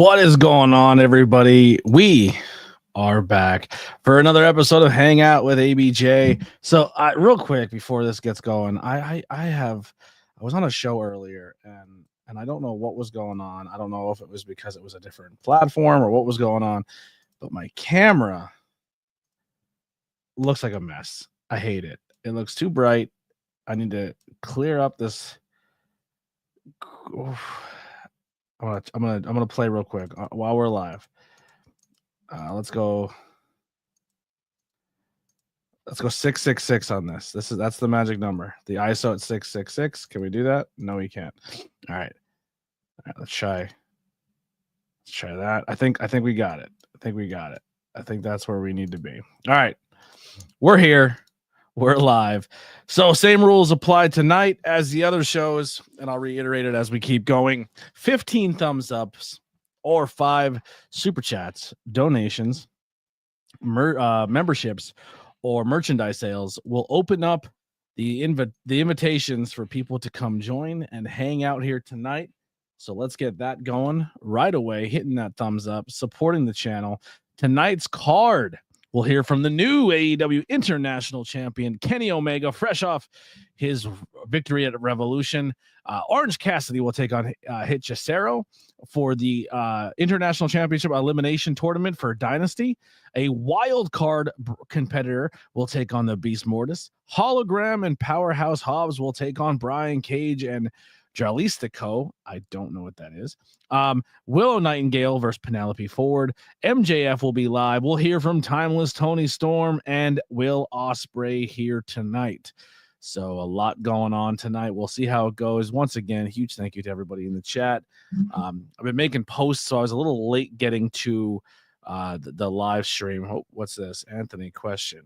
What is going on, everybody? We are back for another episode of Hangout with ABJ. So, real quick before this gets going, I was on a show earlier and I don't know what was going on. I don't know if it was because it was a different platform or what was going on, but my camera looks like a mess. I hate it. It looks too bright. I need to clear up this. I'm gonna play real quick while we're live. Let's go 666 on this. That's the magic number. The ISO at 666. Can we do that? No, we can't. All right. Let's try that. I think we got it. I think that's where we need to be. All right. We're here. We're live. So same rules apply tonight as the other shows, and I'll reiterate it as we keep going. 15 thumbs ups or 5 super chats, donations, memberships, or merchandise sales will open up the invitations for people to come join and hang out here tonight. So let's get that going right away, hitting that thumbs up, supporting the channel. Tonight's card, we'll hear from the new AEW International Champion, Kenny Omega, fresh off his victory at Revolution. Orange Cassidy will take on Hit Cesaro for the International Championship Elimination Tournament for Dynasty. A wild card competitor will take on the Beast Mortis. Hologram and Powerhouse Hobbs will take on Brian Cage and Jarlistico. I don't know what that is. Willow Nightingale versus Penelope Ford. MJF will be live. We'll hear from Timeless Tony Storm and Will Ospreay here tonight. So a lot going on tonight. We'll see how it goes. Once again, huge thank you to everybody in the chat. I've been making posts, so I was a little late getting to the live stream. What's this? Anthony question.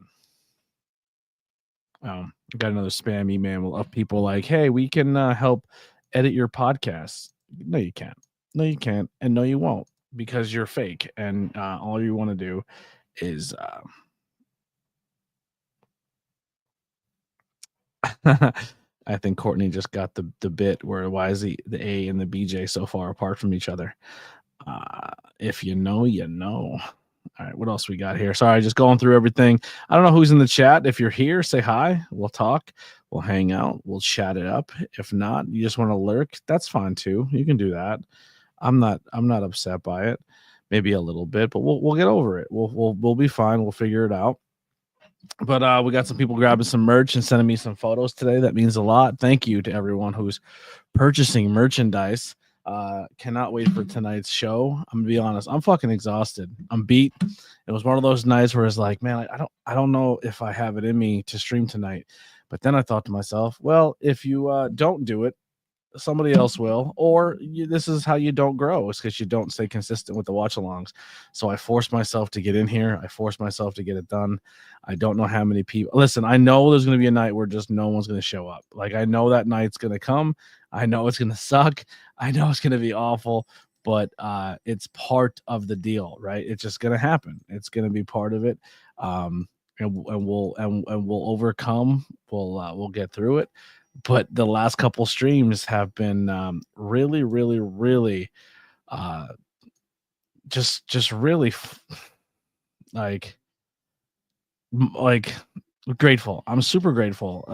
I got another spam email of people like, hey, we can help edit your podcast. No, you can't. No, you can't. And no, you won't, because you're fake. And all you want to do is I think Courtney just got the bit where why is the A and the BJ so far apart from each other? If you know, you know. All right, what else we got here? Sorry, just going through everything. I don't know who's in the chat. If you're here, say hi. We'll talk. We'll hang out. We'll chat it up. If not, you just want to lurk, that's fine too. You can do that. I'm not upset by it. Maybe a little bit, but we'll get over it. We'll be fine. We'll figure it out. But we got some people grabbing some merch and sending me some photos today. That means a lot. Thank you to everyone who's purchasing merchandise. Cannot wait for tonight's show. I'm gonna be honest, I'm fucking exhausted. I'm beat. It was one of those nights where it's like, man, I don't know if I have it in me to stream tonight. But then I thought to myself, well, if you don't do it, somebody else will, or this is how you don't grow. It's because you don't stay consistent with the watch alongs. So I forced myself to get in here. I forced myself to get it done. I don't know how many people. Listen, I know there's going to be a night where just no one's going to show up. Like, I know that night's going to come. I know it's going to suck. I know it's going to be awful, but it's part of the deal, right? It's just going to happen. It's going to be part of it. And we'll overcome. We'll get through it. But the last couple streams have been really, really, really just really like grateful. I'm super grateful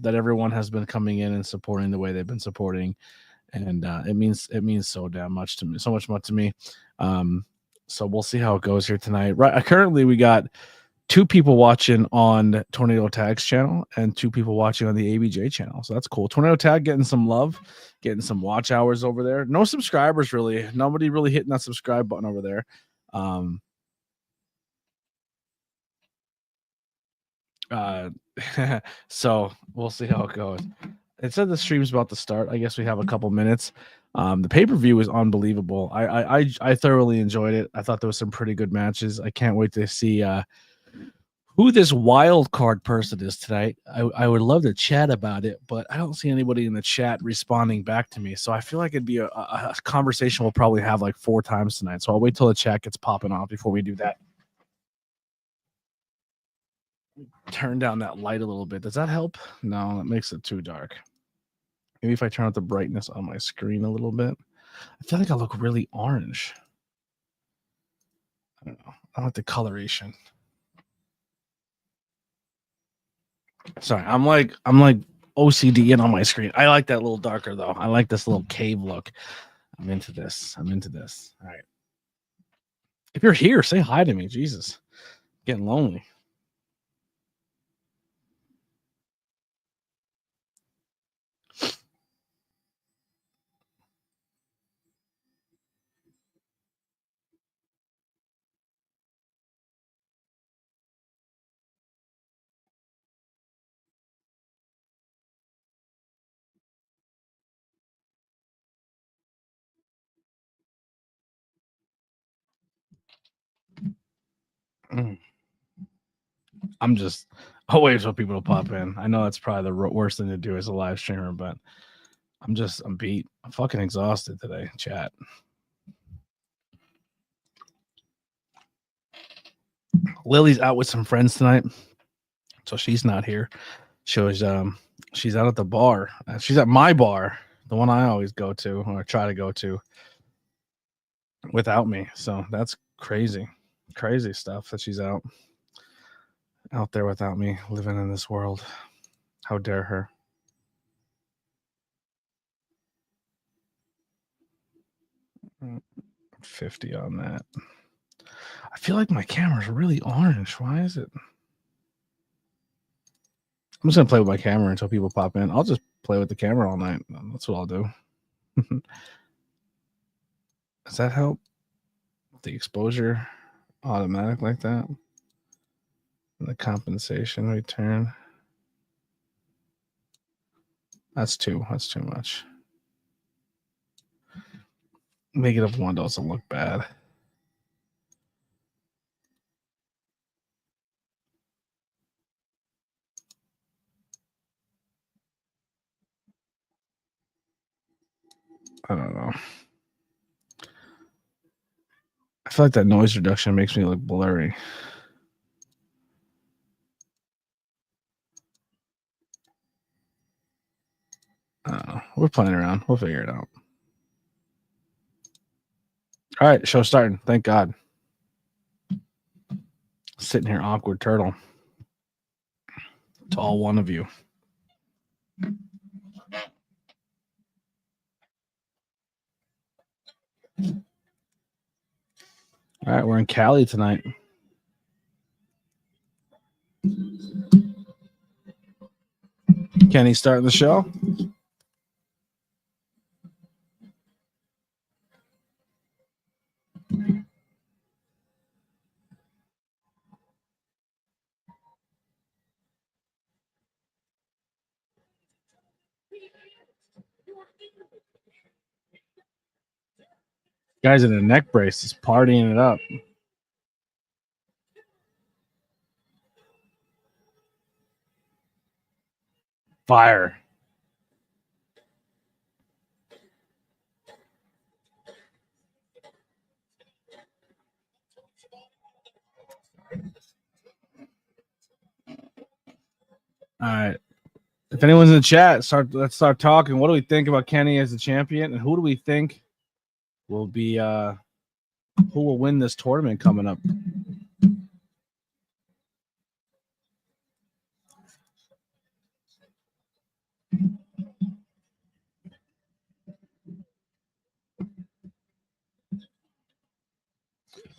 that everyone has been coming in and supporting the way they've been supporting, and it means so damn much to me, so much to me. So we'll see how it goes here tonight. Right, currently we got 2 people watching on Tornado Tag's channel and 2 people watching on the ABJ channel. So that's cool. Tornado Tag getting some love, getting some watch hours over there. No subscribers, really. Nobody really hitting that subscribe button over there. So we'll see how it goes. It said the stream's about to start. I guess we have a couple minutes. The pay-per-view was unbelievable. I thoroughly enjoyed it. I thought there was some pretty good matches. I can't wait to see who this wild card person is tonight. I would love to chat about it, but I don't see anybody in the chat responding back to me. So I feel like it'd be a conversation we'll probably have like 4 times tonight. So I'll wait till the chat gets popping off before we do that. Turn down that light a little bit. Does that help? No, that makes it too dark. Maybe if I turn up the brightness on my screen a little bit. I feel like I look really orange. I don't know. I want the coloration. Sorry, I'm like OCD in on my screen. I like that little darker though. I like this little cave look. I'm into this. All right. If you're here, say hi to me. Jesus, getting lonely. I'm just waiting for people to pop in. I know that's probably the worst thing to do as a live streamer, but I'm beat. I'm fucking exhausted today, chat. Lily's out with some friends tonight, so she's not here. She's out at the bar. She's at my bar, the one I always go to or try to go to, without me. So that's crazy stuff that she's out there without me, living in this world. How dare her? $50 on that. I feel like my camera's really orange. Why is it? I'm just gonna play with my camera until people pop in. I'll just play with the camera all night. That's what I'll do. Does that help? The exposure automatic like that? And the compensation return. That's too much. -1 doesn't look bad. I don't know. I feel like that noise reduction makes me look blurry. I don't know. We're playing around. We'll figure it out. All right, show starting. Thank God. Sitting here, awkward turtle. To all one of you. All right, we're in Cali tonight. Kenny starting the show. Guy's in a neck brace, is partying it up. Fire. All right. If anyone's in the chat, let's start talking. What do we think about Kenny as the champion, and who do we think will be who will win this tournament coming up?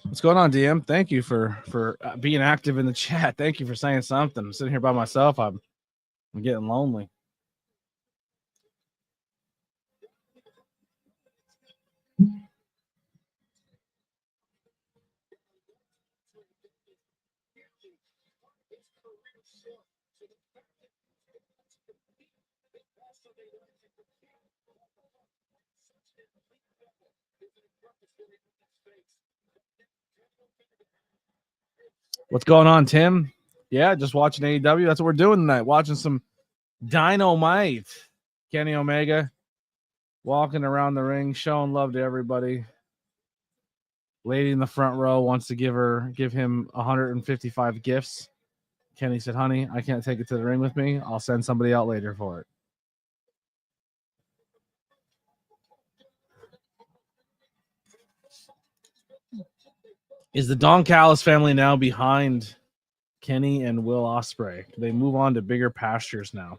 What's going on, DM? Thank you for being active in the chat. Thank you for saying something. I'm sitting here by myself. I'm getting lonely. What's going on, Tim? Yeah, just watching AEW. That's what we're doing tonight. Watching some Dynamite. Kenny Omega walking around the ring, showing love to everybody. Lady in the front row wants to give him 155 gifts. Kenny said, "Honey, I can't take it to the ring with me. I'll send somebody out later for it." Is the Don Callis family now behind Kenny and Will Ospreay? Do they move on to bigger pastures now?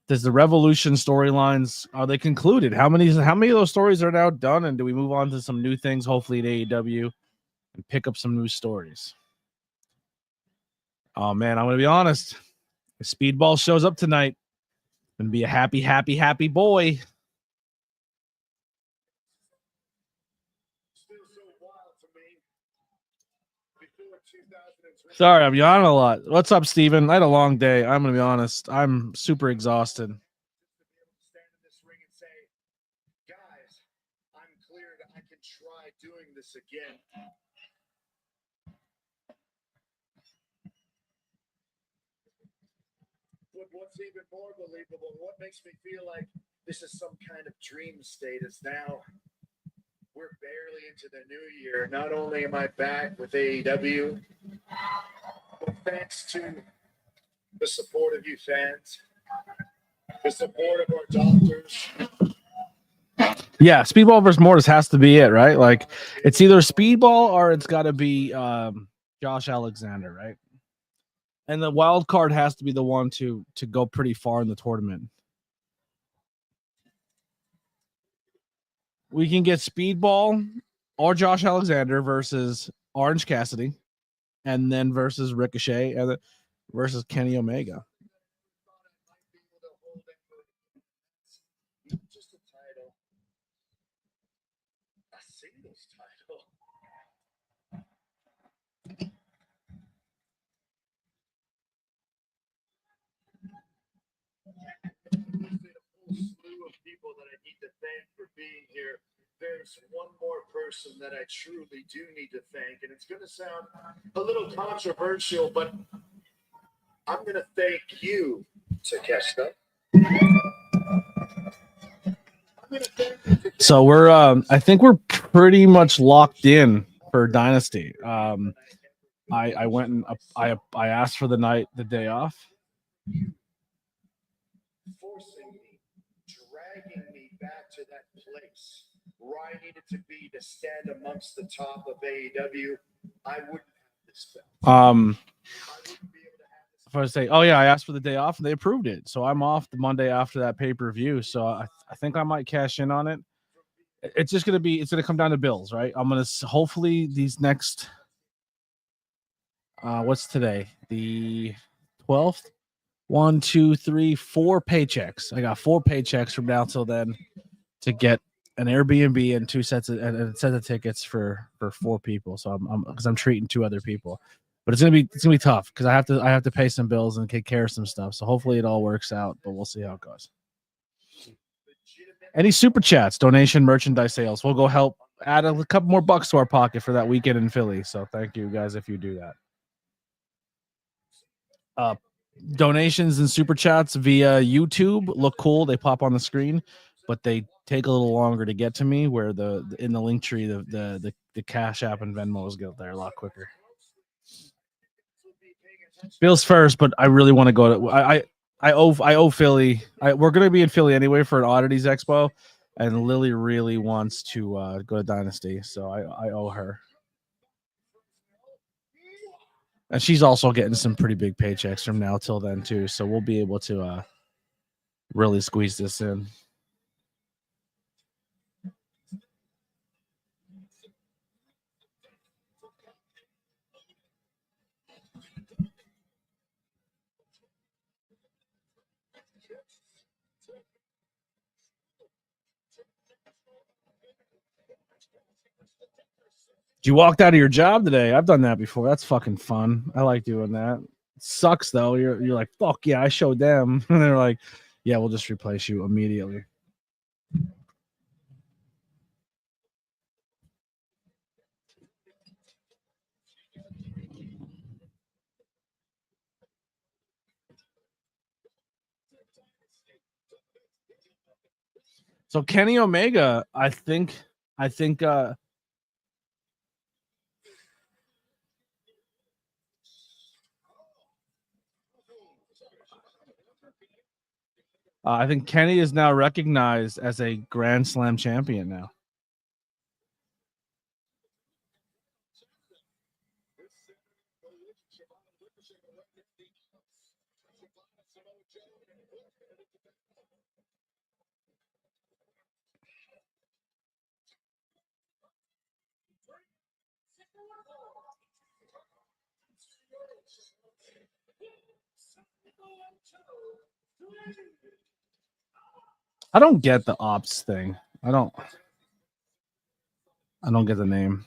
Does the Revolution storylines, are they concluded? How many of those stories are now done? And do we move on to some new things, hopefully at AEW, and pick up some new stories? Oh man, I'm gonna be honest. If Speedball shows up tonight, I'm gonna be a happy, happy, happy boy. Sorry, I'm yawning a lot. What's up, Steven? I had a long day. I'm going to be honest. I'm super exhausted. Guys, I'm cleared. I can try doing this again. But what's even more believable, what makes me feel like this is some kind of dream state is now we're barely into the new year. Not only am I back with AEW, but thanks to the support of you fans, the support of our doctors. Yeah, Speedball versus Mortis has to be it, right? Like, it's either Speedball or it's got to be Josh Alexander, right? And the wild card has to be the one to go pretty far in the tournament. We can get Speedball or Josh Alexander versus Orange Cassidy, and then versus Ricochet, and then versus Kenny Omega. Just a title, a singles title. There's been a whole slew of people that I need to thank for being here. There's one more person that I truly do need to thank, and it's going to sound a little controversial, but I'm going to thank you, Takeshita. So we're, I think we're pretty much locked in for Dynasty. I went and I asked for the day off. Forcing me, dragging me back to that place where I needed to be to stand amongst the top of AEW. I wouldn't have this belt. I wouldn't be able to have this. If I was to say, oh yeah, I asked for the day off and they approved it, so I'm off the Monday after that pay-per-view. So I think I might cash in on it. It's just it's gonna come down to bills, right? I'm gonna hopefully these next. What's today? The 12th. 1, 2, 3, 4 paychecks. I got 4 paychecks from now till then to get an Airbnb and 2 sets of and a set of tickets for 4 people. So I'm treating 2 other people, but it's gonna be tough because I have to pay some bills and take care of some stuff. So hopefully it all works out, but we'll see how it goes. Any super chats, donation, merchandise sales, we'll go help add a couple more bucks to our pocket for that weekend in Philly. So thank you guys if you do that. Donations and super chats via YouTube look cool. They pop on the screen, but they take a little longer to get to me. Where in the link tree, the Cash App and Venmos get there a lot quicker. Bill's first, but I really want to go to. I owe Philly. We're gonna be in Philly anyway for an Oddities Expo, and Lily really wants to go to Dynasty, so I owe her. And she's also getting some pretty big paychecks from now till then too, so we'll be able to really squeeze this in. You walked out of your job today. I've done that before. That's fucking fun. I like doing that. It sucks though. You're like, fuck yeah, I showed them. And they're like, yeah, we'll just replace you immediately. So Kenny Omega, I think Kenny is now recognized as a Grand Slam champion now. I don't get the ops thing. I don't get the name.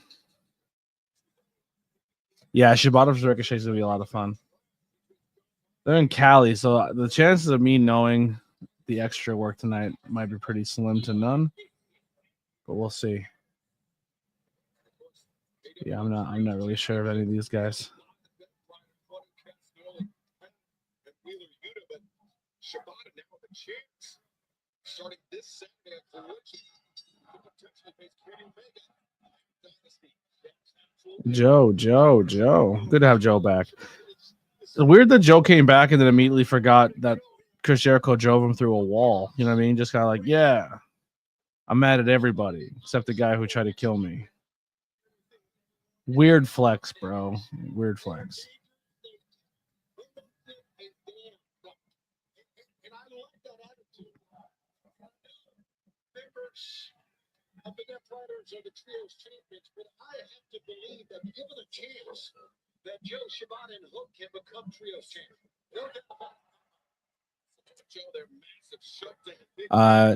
Yeah, Shibata vs. Ricochet is gonna be a lot of fun. They're in Cali, so the chances of me knowing the extra work tonight might be pretty slim to none. But we'll see. Yeah, I'm not really sure of any of these guys. Joe. Good to have Joe back. It's weird that Joe came back and then immediately forgot that Chris Jericho drove him through a wall. You know what I mean? Just kind of like, yeah, I'm mad at everybody except the guy who tried to kill me. Weird flex, bro. Weird flex. Are the trios champions, but I have to believe that given a chance, that Joe, Shibata, and Hook can become trios champions. No doubt about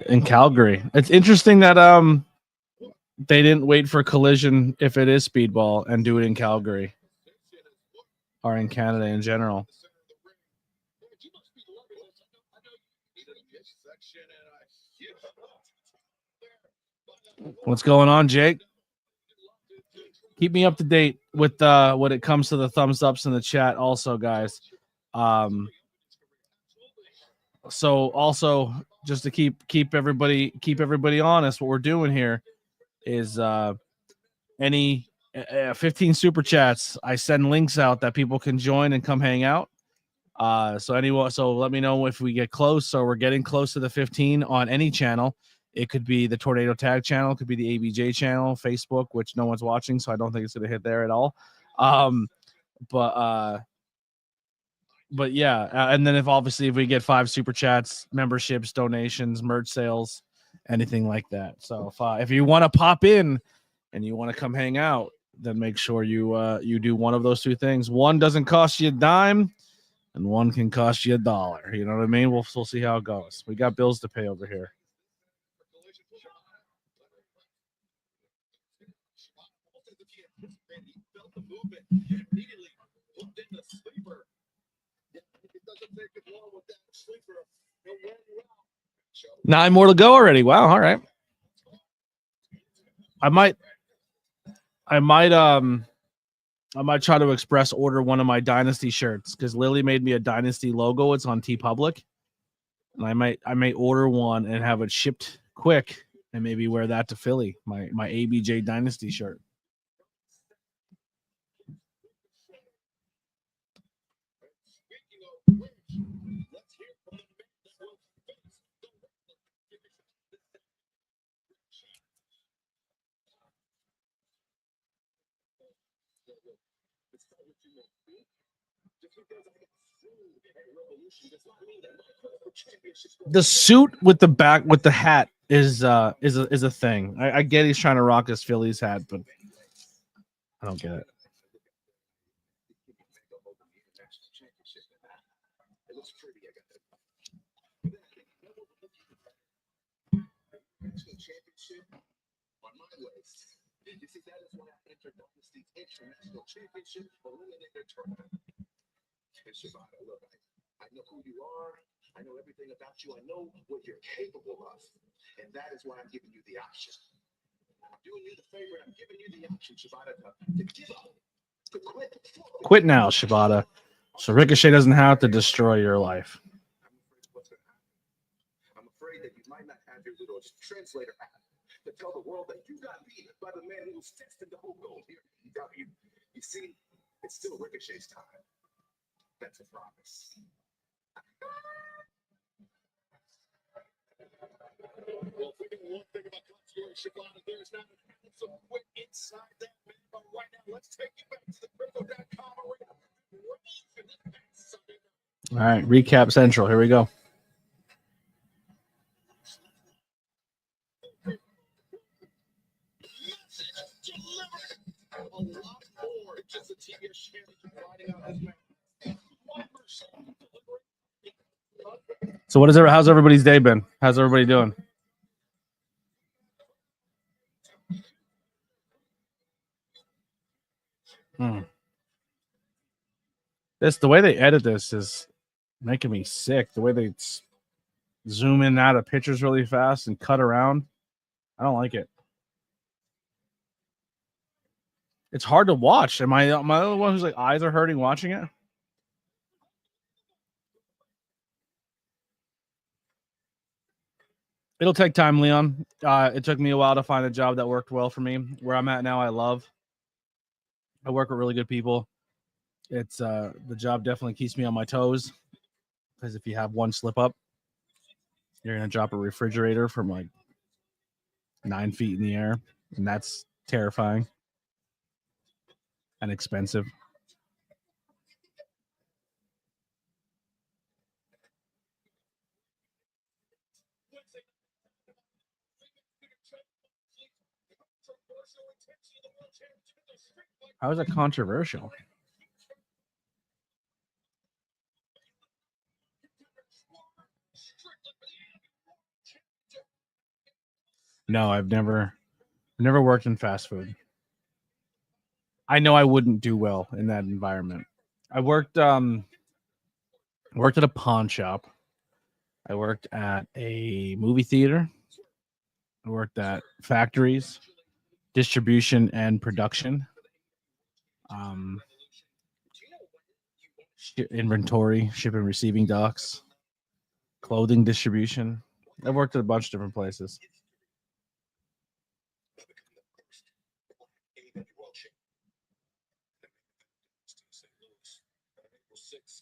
it. In Calgary, it's interesting that they didn't wait for Collision if it is Speedball and do it in Calgary or in Canada in general. What's going on, Jake? Keep me up to date with when it comes to the thumbs ups in the chat also, guys. So also just to keep everybody honest, what we're doing here is any 15 super chats, I send links out that people can join and come hang out. So let me know if we get close. So we're getting close to the 15 on any channel. It could be the Tornado Tag channel, it could be the ABJ channel, Facebook, which no one's watching, so I don't think it's gonna hit there at all. But yeah, and then if we get 5 super chats, memberships, donations, merch sales, anything like that. So if you want to pop in and you want to come hang out, then make sure you do one of those 2 things. One doesn't cost you a dime, and one can cost you $1. You know what I mean? We'll see how it goes. We got bills to pay over here. Nine more to go already. Wow. All right. I might try to express order one of my Dynasty shirts because Lily made me a Dynasty logo. It's on TeePublic, and I may order one and have it shipped quick and maybe wear that to Philly. My ABJ Dynasty shirt. The suit with the back with the hat is a thing. I get he's trying to rock his Phillies hat, but I don't get it. You see, that is why I entered Dynasty's International Championship Eliminator Tournament. And Shibata, look, I know who you are. I know everything about you. I know what you're capable of. And that is why I'm giving you the option. I'm doing you the favor, and I'm giving you the option, Shibata, to give up, to quit. Quit now, Shibata. So Ricochet doesn't have to destroy your life. I'm afraid that you might not have your little translator app to tell the world that you got beat by the man who was fixed in the whole goal here. You see, it's still Ricochet's time. That's a promise. Well, if we know one thing about Concierge Shibata, there's not an ounce of quit inside that man. But right now, let's take you back to the crypto.com arena. All right, recap central. Here we go. So how's everybody's day been? How's everybody doing? The way they edit this is making me sick. The way they zoom in and out of pictures really fast and cut around. I don't like it. It's hard to watch. Am I the only one whose eyes are hurting watching it? It'll take time, Leon. It took me a while to find a job that worked well for me. Where I'm at now, I love. I work with really good people. It's the job definitely keeps me on my toes, because if you have one slip up, you're gonna drop a refrigerator from like 9 feet in the air, and that's terrifying and expensive. How is that controversial? No, I've never worked in fast food. I know I wouldn't do well in that environment. I worked at a pawn shop. I worked at a movie theater. I worked at factories, distribution and production, inventory, shipping, receiving docks, clothing distribution. I've worked at a bunch of different places.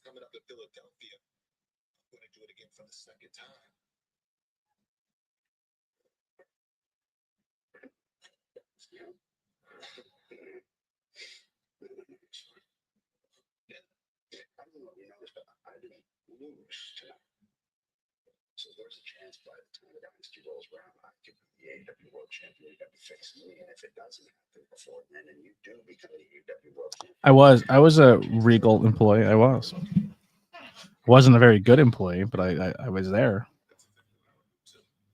Coming up to Philadelphia. I'm going to do it again for the second time. I don't know if you noticed, but I didn't lose tonight. So there's a chance by the time the dynasty rolls around, I could be the AEW World Champion. You got to fix me, and if it doesn't happen before then, and you do become the AEW World Champion. I was a Regal employee. I wasn't a very good employee, but I was there.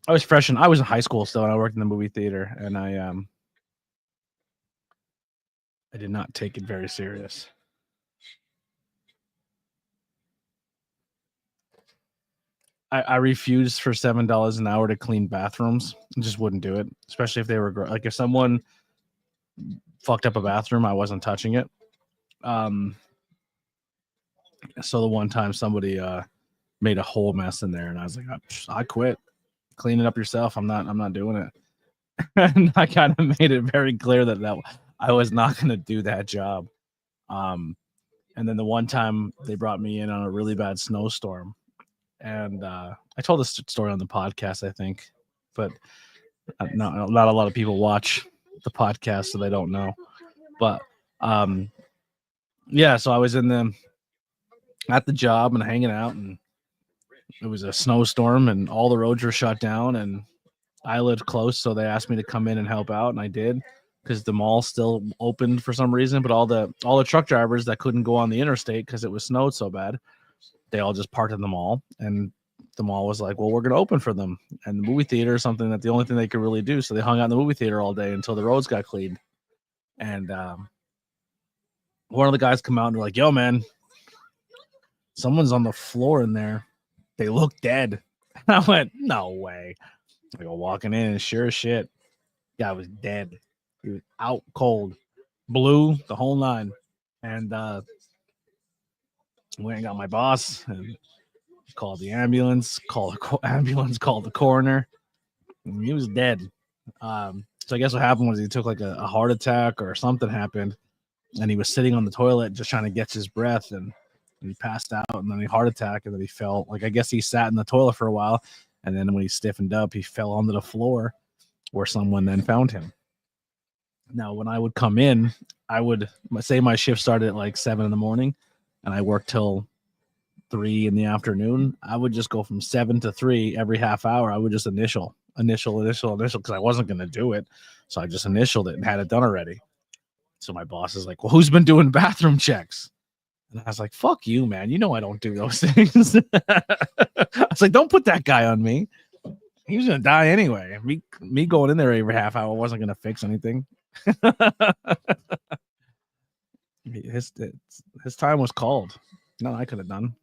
I was fresh, and I was in high school still, and I worked in the movie theater, and I did not take it very serious. I refused for $7 an hour to clean bathrooms. I just wouldn't do it, especially if they were like, if someone fucked up a bathroom, I wasn't touching it. So the one time somebody made a whole mess in there, and I was like, I quit. Clean it up yourself. I'm not doing it. And I kind of made it very clear that I was not going to do that job. And then the one time they brought me in on a really bad snowstorm, and I told this story on the podcast, I think, but not a lot of people watch the podcast, so they don't know. But yeah, so I was at the job and hanging out, and it was a snowstorm, and all the roads were shut down, and I lived close, so they asked me to come in and help out, and I did, because the mall still opened for some reason, but all the truck drivers that couldn't go on the interstate because it was snowed so bad, they all just parked in the mall, and the mall was like, well, we're going to open for them. And the movie theater is something that the only thing they could really do. So they hung out in the movie theater all day until the roads got cleaned. And one of the guys come out and they're like, yo, man, someone's on the floor in there. They look dead. I went, no way. I go walking in, and sure as shit, guy was dead. He was out cold, blue, the whole nine. And went and got my boss and called the ambulance, called the coroner, and he was dead. So I guess what happened was he took like a heart attack or something happened, and he was sitting on the toilet just trying to catch his breath, and he passed out, and then he heart attack, and then he fell. Like, I guess he sat in the toilet for a while, and then when he stiffened up, he fell onto the floor, where someone then found him. Now, when I would come in, I would say my shift started at like 7 in the morning. and I worked till 3 in the afternoon, I would just go from 7 to 3 every half hour. I would just initial because I wasn't going to do it. So I just initialed it and had it done already. So my boss is like, well, who's been doing bathroom checks? And I was like, fuck you, man. You know I don't do those things. I was like, don't put that guy on me. He was going to die anyway. Me going in there every half hour wasn't going to fix anything. His time was called. No, I could have done.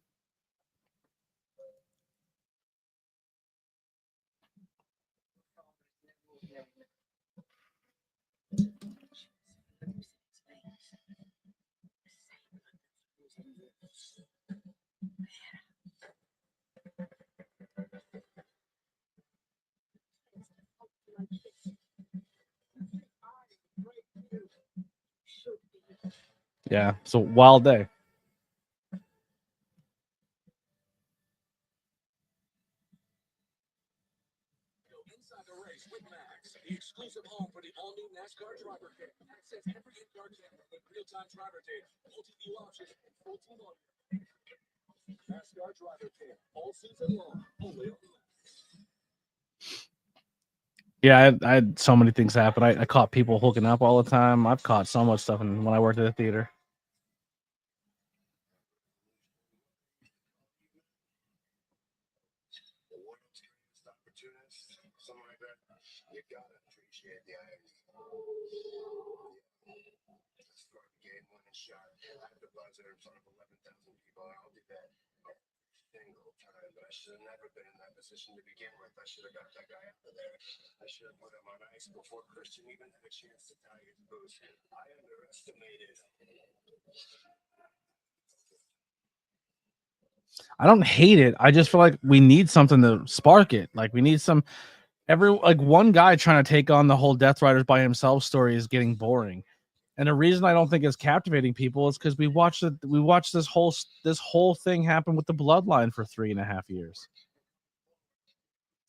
Yeah, it's a wild day. Inside the race with Max, the exclusive home for the all-new NASCAR driver kit. Access every in-car camera with real-time driver data, multi-view options, and full team on NASCAR driver kit all season long, only on Max. Yeah, I had so many things happen. I caught people hooking up all the time. I've caught so much stuff when I worked at the theater. Something like that. You gotta appreciate the irony. Start the game winning shot. I had the buzzer in front of 11,000 people. I'll do that single time, but I should have never been in that position to begin with. I should have got that guy out of there. I should have put him on ice before Christian even had a chance to tie his boots. I underestimated. I don't hate it. I just feel like we need something to spark it. Like we need some one guy trying to take on the whole Death Riders by himself story is getting boring. And the reason I don't think it's captivating people is because we watched this whole thing happen with the Bloodline for 3.5 years.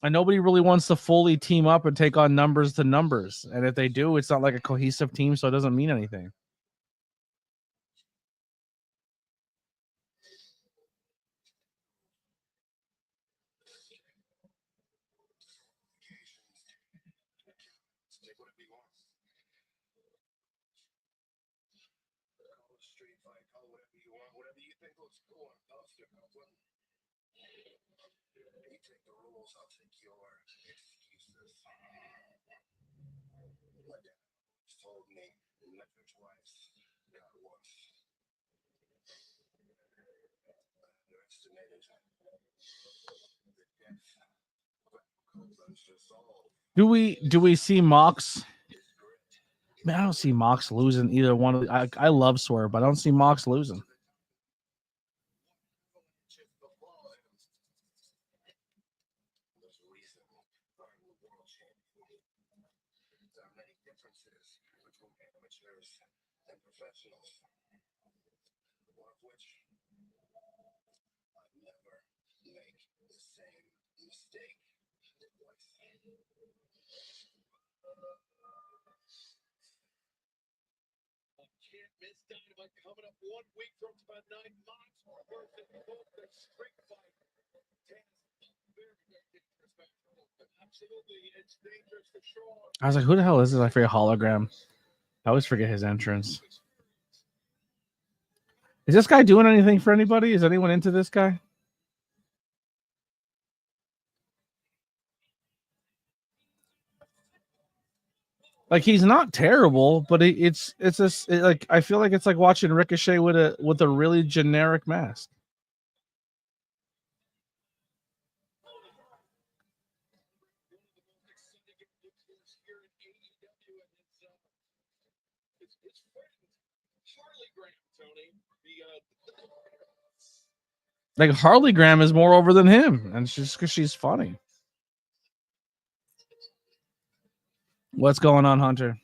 And nobody really wants to fully team up and take on numbers to numbers. And if they do, it's not like a cohesive team, so it doesn't mean anything. Street fight, call whatever you want, whatever you think looks cool. I'll stick up with them. You take the rules, I'll take your excuses. My dad always told me, never twice, not once. I underestimated the depth of Copeland's soul. Do we see Mox? Man, I don't see Mox losing either one of the, I love Swerve, but I don't see Mox losing. And professionals, one of which I never make the same mistake twice. Can't miss Dynamite coming up 1 week from tonight. Mox versus both the street fight. Very dangerous match. Absolutely, it's dangerous for sure. I was like, who the hell is this? I forget hologram. I always forget his entrance. Is this guy doing anything for anybody? Is anyone into this guy? Like he's not terrible, but it's like I feel like it's like watching Ricochet with a really generic mask. Like Harley Graham is more over than him, and it's just because she's funny. What's going on, Hunter?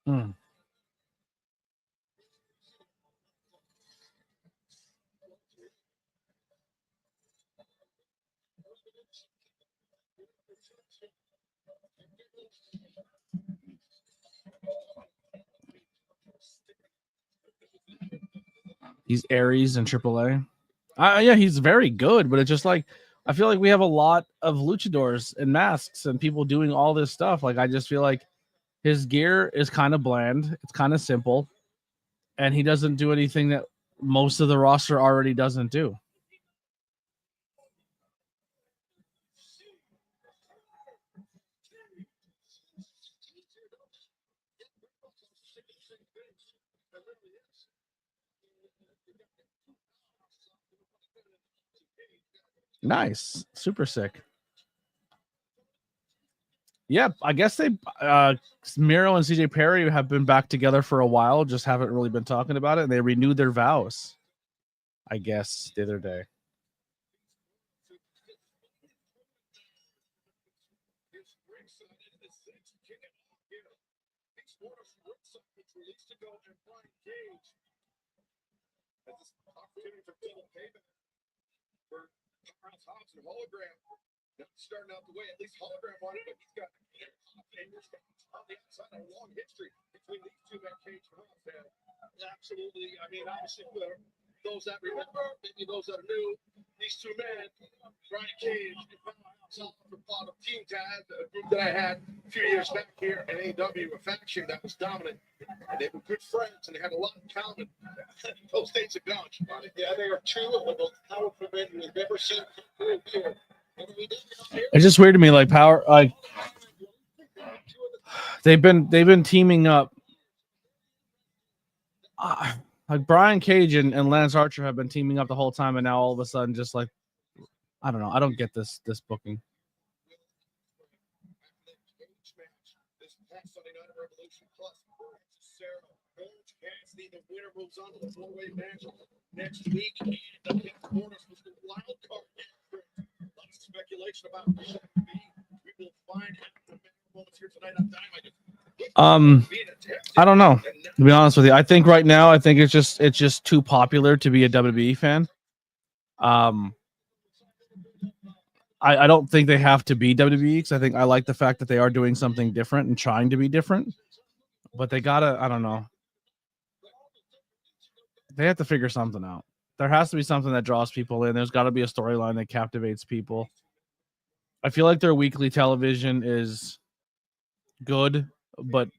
Hmm. He's Aries in AAA. Yeah, he's very good, but it's just like I feel like we have a lot of luchadors and masks and people doing all this stuff. Like I just feel like his gear is kind of bland. It's kind of simple, and he doesn't do anything that most of the roster already doesn't do. Nice, super sick. Yeah, I guess they Miro and CJ Perry have been back together for a while, just haven't really been talking about it. And they renewed their vows, I guess, the other day. Starting out the way, at least hologram wanted it. He's got on the outside a long history between these two men, Cage and Ross. Absolutely. I mean, obviously, those that remember, maybe those that are new, these two men, Brian Cage and Powerhouse for part of Team Tag, a group that I had a few years back here in AEW, a faction that was dominant. And they were good friends and they had a lot in common. Those days are gone. Yeah, they are two of the most powerful men we've ever seen here. It's just weird to me, like power, like they've been teaming up. Like Brian Cage and Lance Archer have been teaming up the whole time, and now all of a sudden, just like I don't know, I don't get this booking. The winner moves on to the four-way match next week, and I think the corners was the wild card. Lots of speculation about who that could be. We will find out in the moments here tonight on Dynamite. I don't know. To be honest with you, I think right now, I think it's just too popular to be a WWE fan. I don't think they have to be WWE because I think I like the fact that they are doing something different and trying to be different. But they gotta, I don't know. They have to figure something out. There has to be something that draws people in. There's got to be a storyline that captivates people. I feel like their weekly television is good, but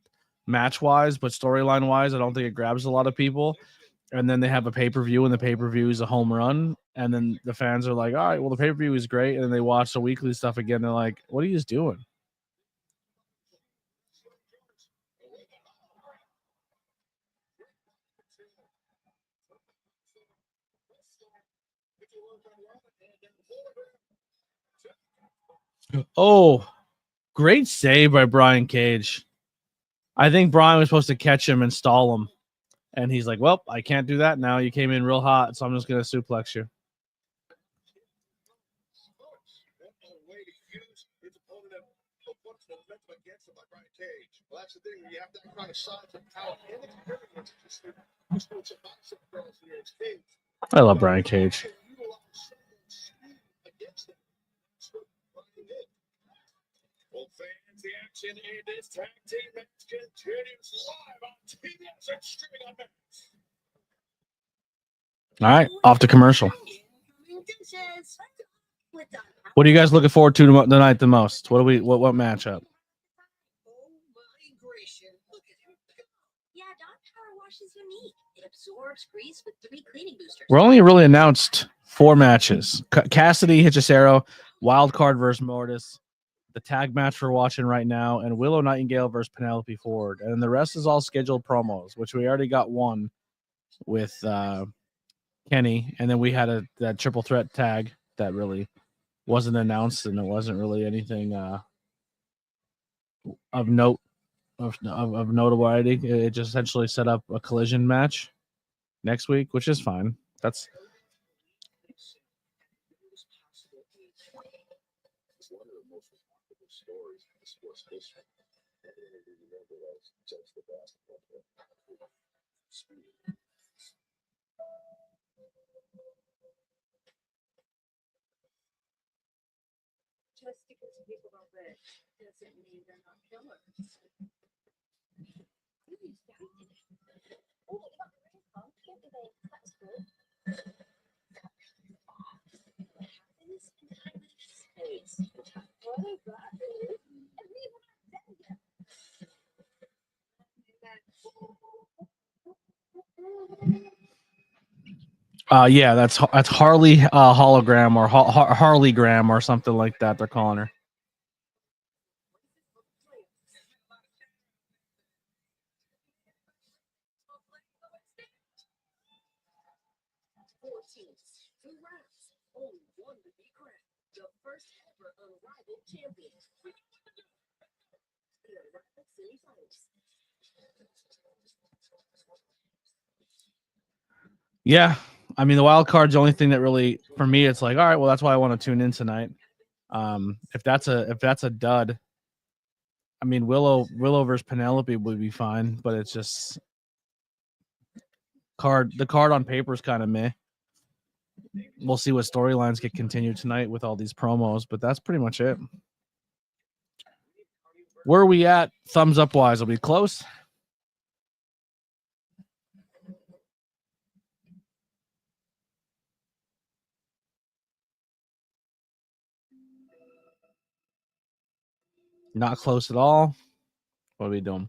match-wise, but storyline-wise, I don't think it grabs a lot of people. And then they have a pay-per-view, and the pay-per-view is a home run. And then the fans are like, all right, well, the pay-per-view is great. And then they watch the weekly stuff again. They're like, what are you just doing? Oh, great save by Brian Cage. I think Brian was supposed to catch him and stall him. And he's like, well, I can't do that now. You came in real hot, so I'm just going to suplex you. Well, that's the thing. You have that kind of size and talent and experience. I love Brian Cage. Well, fans, the action in this tag team match continues live on TBS and streaming on Max. All right, off to commercial. What are you guys looking forward to tonight the most? What matchup? We're only really announced 4 matches. Cassidy, Hechicero, Wild Card versus Mortis, the tag match we're watching right now, and Willow Nightingale versus Penelope Ford. And the rest is all scheduled promos, which we already got one with Kenny. And then we had that triple threat tag that really wasn't announced, and it wasn't really anything of note, of notoriety. It just essentially set up a collision match next week, which is fine. That's Just because people are rich doesn't mean they're not killers. Oh, you got the ring, huh? Can't be late. That's good. Happiness and time and space. What is that? And we were not dead yet. Yeah, that's Harley hologram or Harleygram or something like that. They're calling her. Yeah, I mean the wild card's the only thing that really for me it's like, all right, well that's why I want to tune in tonight. If that's a dud, I mean Willow versus Penelope would be fine, but it's just the card on paper is kind of meh. We'll see what storylines get continued tonight with all these promos, but that's pretty much it. Where are we at thumbs up wise? Are we close? Not close at all. What are we doing?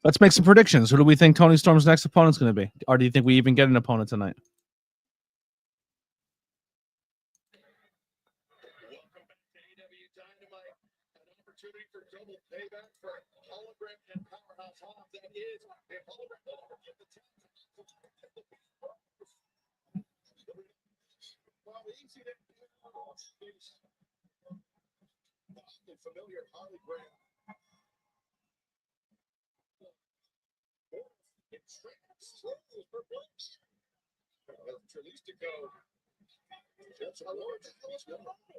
Let's make some predictions. Who do we think Tony Storm's next opponent's going to be? Or do you think we even get an opponent tonight? Welcome back to AEW Dynamite. An opportunity for double payback for hologram and powerhouse Hobbs. That is a hologram will never get the chance. Well, easy to the familiar hologram. It's for Blacks. Release to go. That's a large.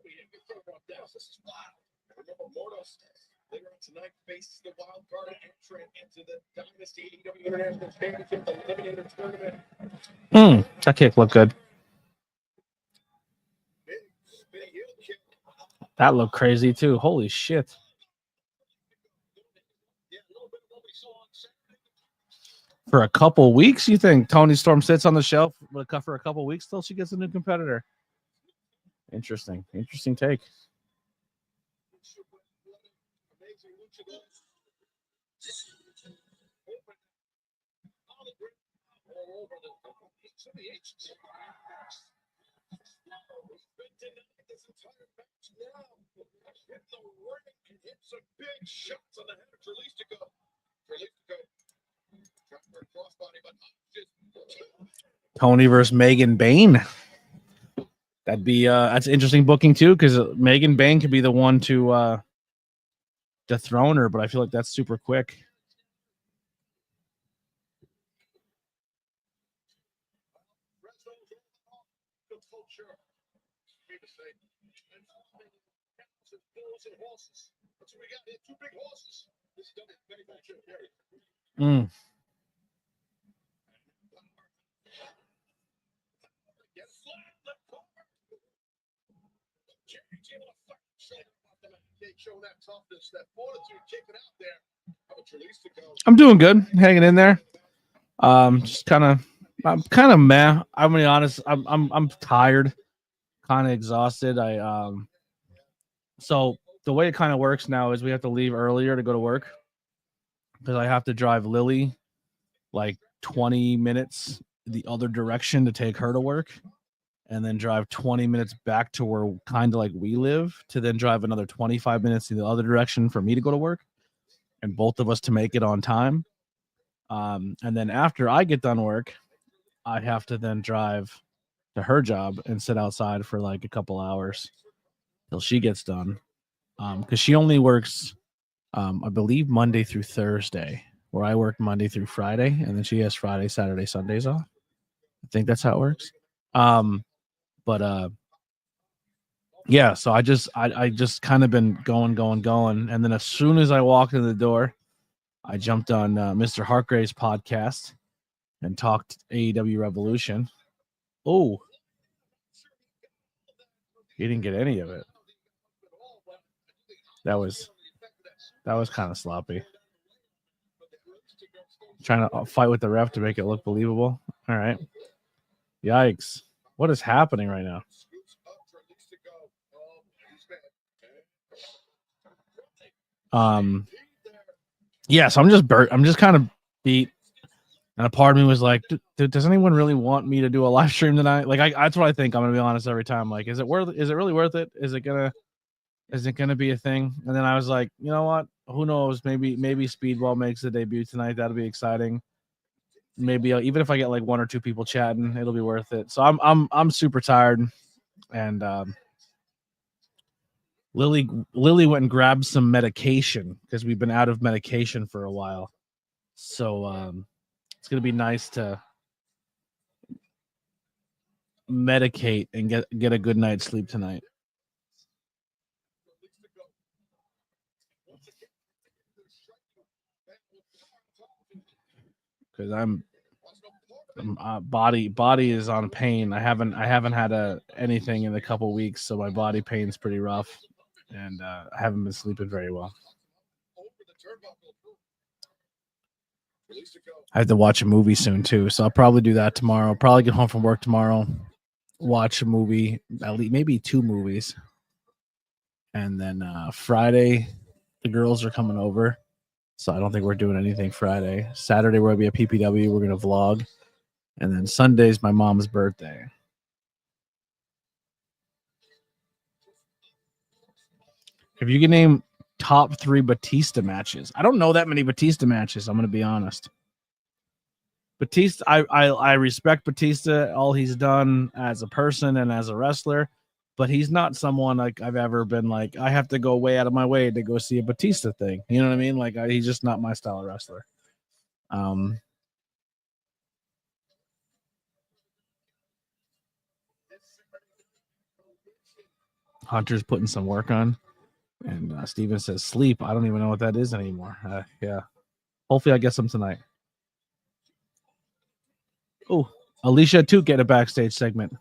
We didn't get thrown off down. This is wild. Remember, Mortos later on tonight faces the wild card entrant into the Dynasty AEW International Championship Eliminator Tournament. That kick looked good. That looked crazy too. Holy shit. For a couple weeks, you think Tony Storm sits on the shelf for a couple weeks till she gets a new competitor? Interesting take. Tony versus Megan Bain. That'd be that's interesting booking too, because Megan Bain could be the one to dethrone her, but I feel like that's super quick. I'm doing good, hanging in there. I'm kind of meh. I'm gonna be honest. I'm tired, kind of exhausted. So the way it kind of works now is we have to leave earlier to go to work because I have to drive Lily like 20 minutes the other direction to take her to work, and then drive 20 minutes back to where kind of like we live to then drive another 25 minutes in the other direction for me to go to work and both of us to make it on time. And then after I get done work, I have to then drive to her job and sit outside for like a couple hours till she gets done. Because she only works I believe Monday through Thursday, where I work Monday through Friday, and then she has Friday, Saturday, Sundays off. I think that's how it works. But yeah, so I just kind of been going, and then as soon as I walked in the door, I jumped on Mr. Hargrave's podcast and talked AEW Revolution. Oh, he didn't get any of it. That was kind of sloppy. Trying to fight with the ref to make it look believable. All right. Yikes. What is happening right now? Yeah, so I'm just kind of beat. And a part of me was like, does anyone really want me to do a live stream tonight? Like, that's what I think. I'm gonna be honest every time. Like, is it really worth it? Is it gonna be a thing? And then I was like, you know what? Who knows? Maybe Speedball makes a debut tonight. That'll be exciting. Maybe even if I get like 1 or 2 people chatting, it'll be worth it. So I'm super tired, and Lily went and grabbed some medication because we've been out of medication for a while. So it's gonna be nice to medicate and get a good night's sleep tonight. Because I'm body is on pain. I haven't had anything in a couple weeks, so my body pain's pretty rough, and I haven't been sleeping very well. I have to watch a movie soon too, so I'll probably do that tomorrow. I'll probably get home from work tomorrow, watch a movie, at least maybe 2 movies, and then Friday the girls are coming over, so I don't think we're doing anything Friday. Saturday we're gonna be at PPW. We're gonna vlog, and then Sunday's my mom's birthday. If you can name top 3 Batista matches, I don't know that many Batista matches. I'm gonna be honest. Batista, I respect Batista, all he's done as a person and as a wrestler, but he's not someone like I've ever been like, I have to go way out of my way to go see a Batista thing. You know what I mean? Like he's just not my style of wrestler. Hunter's putting some work on, and Steven says sleep. I don't even know what that is anymore. Yeah. Hopefully I get some tonight. Oh, Alicia too get a backstage segment.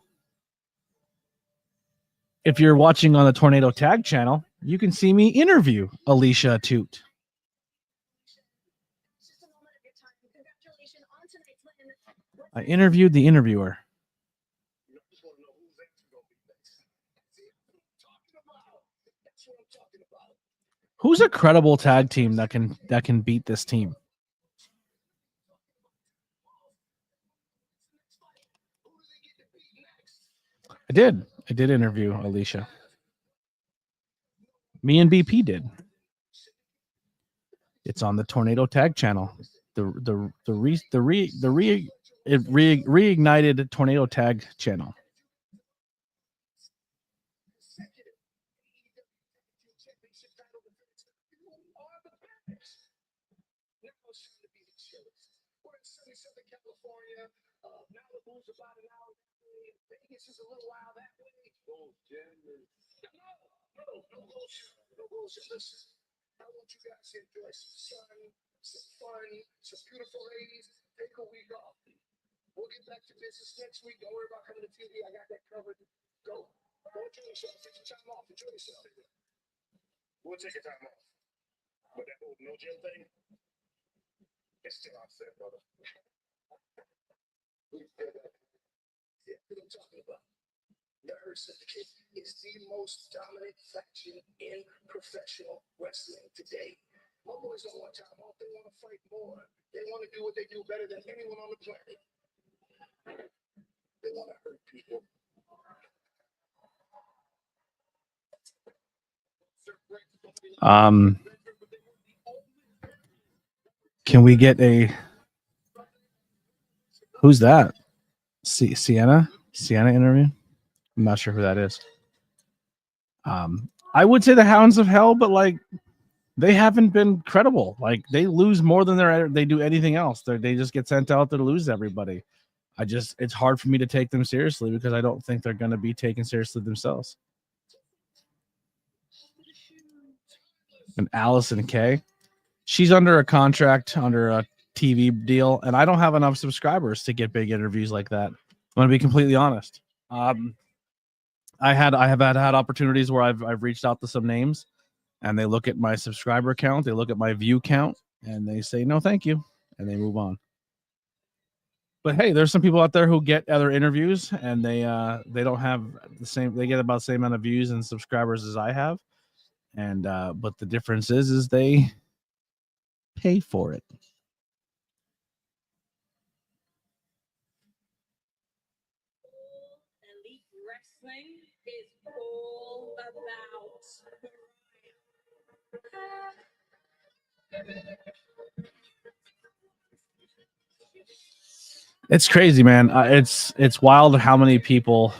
If you're watching on the Tornado Tag channel, you can see me interview Alicia Toot. I interviewed the interviewer. Who's a credible tag team that can beat this team? I did interview Alicia. Me and BP did. It's on the Tornado Tag channel. The reignited Tornado Tag channel. Listen, I want you guys to enjoy some sun, some fun, some beautiful ladies. Take a week off. We'll get back to business next week. Don't worry about coming to TV. I got that covered. Go enjoy yourself. Take your time off. Enjoy yourself. We'll take your time off. But that whole no gym thing, it's still offset, brother. Yeah, what I'm talking about. The Hurt Syndicate is the most dominant faction in professional wrestling today. My boys don't want time off. They want to fight more. They want to do what they do better than anyone on the planet. They want to hurt people. Can we get a... Who's that? Sienna interview? I'm not sure who that is. I would say the Hounds of Hell, but like they haven't been credible. Like they lose more than they do anything else. They just get sent out there to lose everybody. It's hard for me to take them seriously because I don't think they're going to be taken seriously themselves. And Allison Kay, she's under a contract, under a TV deal, and I don't have enough subscribers to get big interviews like that. I'm going to be completely honest. I have had opportunities where I've reached out to some names, and they look at my subscriber count, they look at my view count, and they say no, thank you, and they move on. But hey, there's some people out there who get other interviews, and they don't have the same. They get about the same amount of views and subscribers as I have, and but the difference is they pay for it. Elite wrestling is all about It's crazy, man. It's wild how many people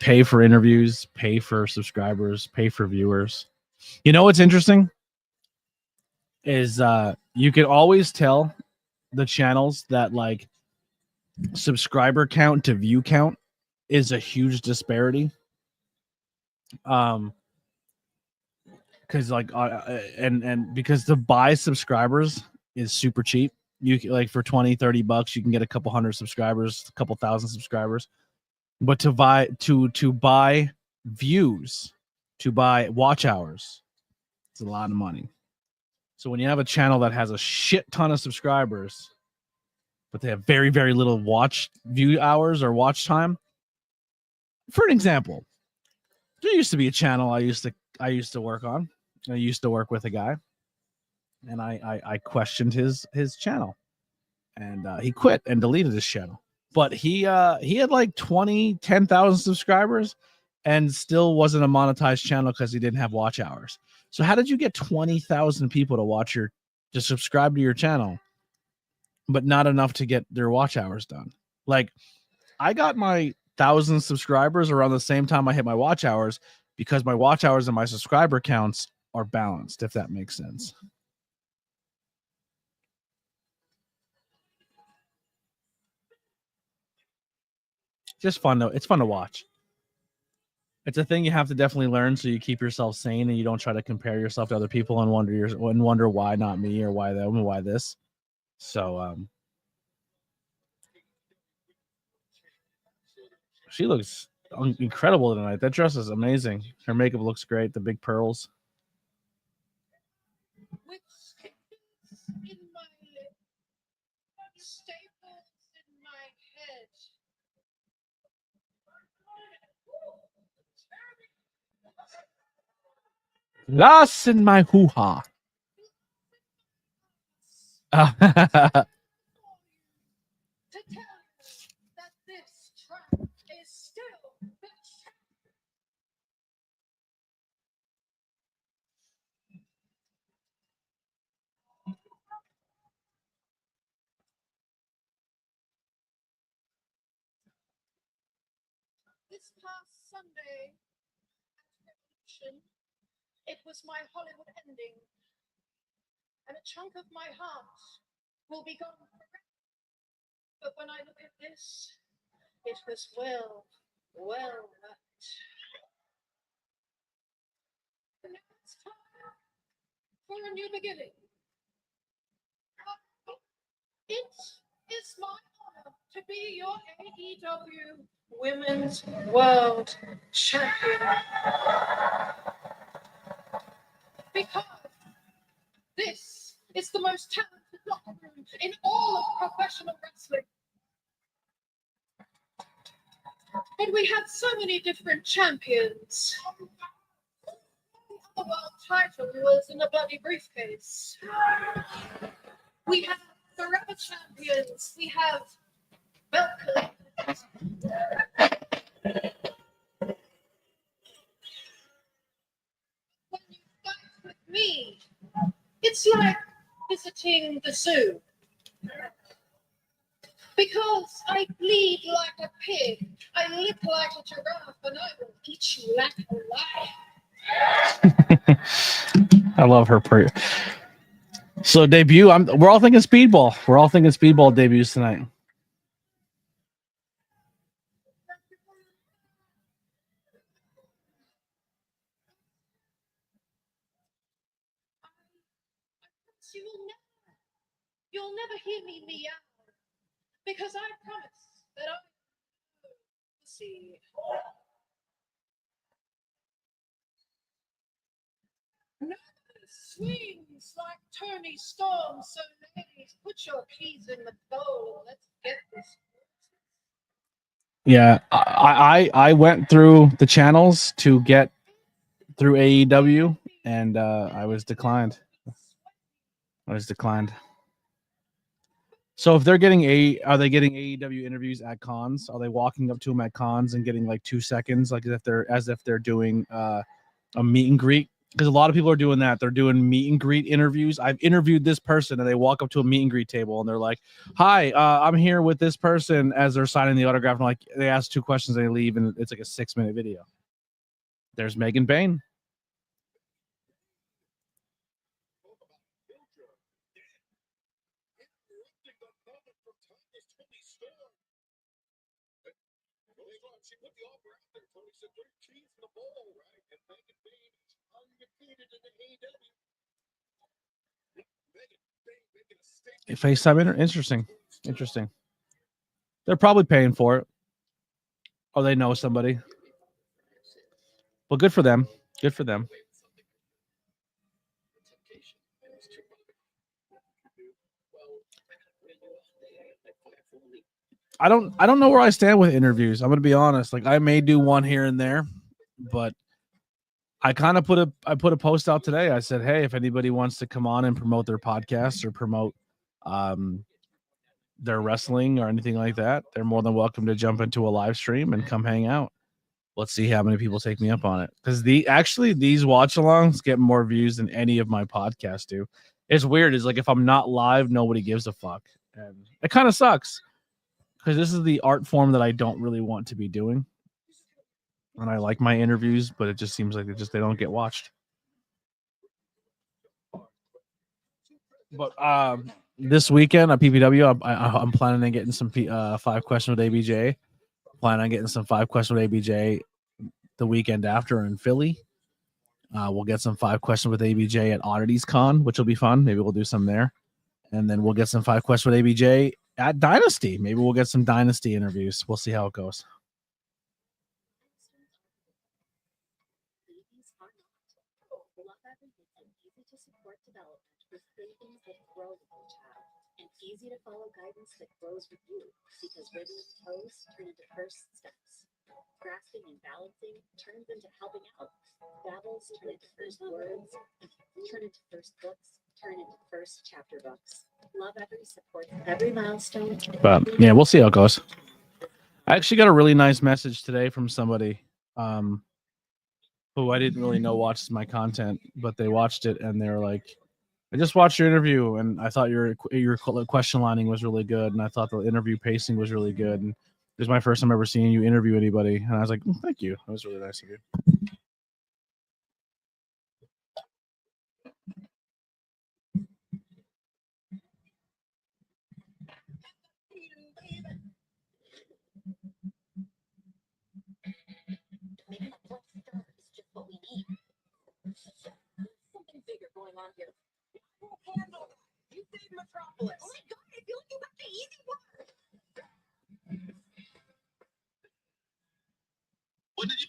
pay for interviews, pay for subscribers, pay for viewers. You know what's interesting is you can always tell the channels that like subscriber count to view count is a huge disparity. Because like and because to buy subscribers is super cheap. You can, like for $20-$30 you can get a couple hundred subscribers, a couple thousand subscribers. But to buy views, to buy watch hours, it's a lot of money. So when you have a channel that has a shit ton of subscribers, but they have very, very little view hours or watch time. For an example, there used to be a channel I used to work on. I used to work with a guy, and I questioned his channel, and he quit and deleted his channel. But he had like 10,000 subscribers and still wasn't a monetized channel because he didn't have watch hours. So how did you get 20,000 people to subscribe to your channel, but not enough to get their watch hours done? Like I got my 1,000 subscribers around the same time I hit my watch hours because my watch hours and my subscriber counts are balanced, if that makes sense. Just fun though. It's fun to watch. It's a thing you have to definitely learn so you keep yourself sane and you don't try to compare yourself to other people and wonder why not me or why them and why this. So she looks incredible tonight. That dress is amazing. Her makeup looks great. The big pearls. with staples in my lip, staples in my head. Lost in my hoo-ha. To tell you that this track is still the This past Sunday at Revolution, it was my Hollywood ending, and a chunk of my heart will be gone forever. But when I look at this, it was well worth. And now it's time for a new beginning. It is my honor to be your AEW Women's World Champion. Because this is the most talented locker room in all of professional wrestling. And we had so many different champions. The world title was in a bloody briefcase. We have forever champions. We have belt collectors. When you fight with me, it's like visiting the zoo. Because I bleed like a pig, I lick like a giraffe, and I will eat you like a lion. I love her. So debut. We're all thinking Speedball. We're all thinking Speedball debuts tonight. You'll never hear me meow because I promise that I will see. No swings like Tony Storm, so ladies, put your keys in the bowl. Let's get this. Yeah, I went through the channels to get through AEW, and I was declined. So if they're getting are they getting AEW interviews at cons? Are they walking up to them at cons and getting like 2 seconds, like as if they're doing a meet and greet? Because a lot of people are doing that. They're doing meet and greet interviews. I've interviewed this person, and they walk up to a meet and greet table, and they're like, "Hi, I'm here with this person," as they're signing the autograph. And like they ask 2 questions, and they leave, and it's like a 6-minute video. There's Megan Bain. She put the offer out there. Tony said, "Put your keys in the bowl," right? And Megan Bain is undefeated in the AEW. Megan Bain making a statement. FaceTime interesting. They're probably paying for it, or they know somebody. Well, good for them. Good for them. I don't know where I stand with interviews. I'm gonna be honest. Like I may do one here and there, but I kind of put a post out today. I said, hey, if anybody wants to come on and promote their podcast or promote their wrestling or anything like that, they're more than welcome to jump into a live stream and come hang out. Let's see how many people take me up on it. Because these watch alongs get more views than any of my podcasts do. It's weird. It's like if I'm not live, nobody gives a fuck. And it kind of sucks. Because this is the art form that I don't really want to be doing. And I like my interviews, but it just seems like they don't get watched. But this weekend at PPW, I'm planning on getting some 5 questions with ABJ. Planning on getting some 5 questions with ABJ the weekend after in Philly. We'll get some 5 questions with ABJ at Oddities Con, which will be fun. Maybe we'll do some there. And then we'll get some 5 questions with ABJ at Dynasty. Maybe we'll get some Dynasty interviews. We'll see how it goes. Easy to follow guidance that grows with you because wiggling toes turn into first steps. Grasping and balancing turns into helping out. Babbles turn into first words, turn into first books, turn into first chapter books. Love every support, every milestone. But yeah, we'll see how it goes. I actually got a really nice message today from somebody who I didn't really know watched my content, but they watched it and they were like, I just watched your interview and I thought your question lining was really good. And I thought the interview pacing was really good. And it was my first time ever seeing you interview anybody. And I was like, thank you. That was really nice of you. Maybe what's done is just what we need. Something bigger going on here. Handle that. You saved Metropolis. Oh my god, I feel like you got the easy one. What did you?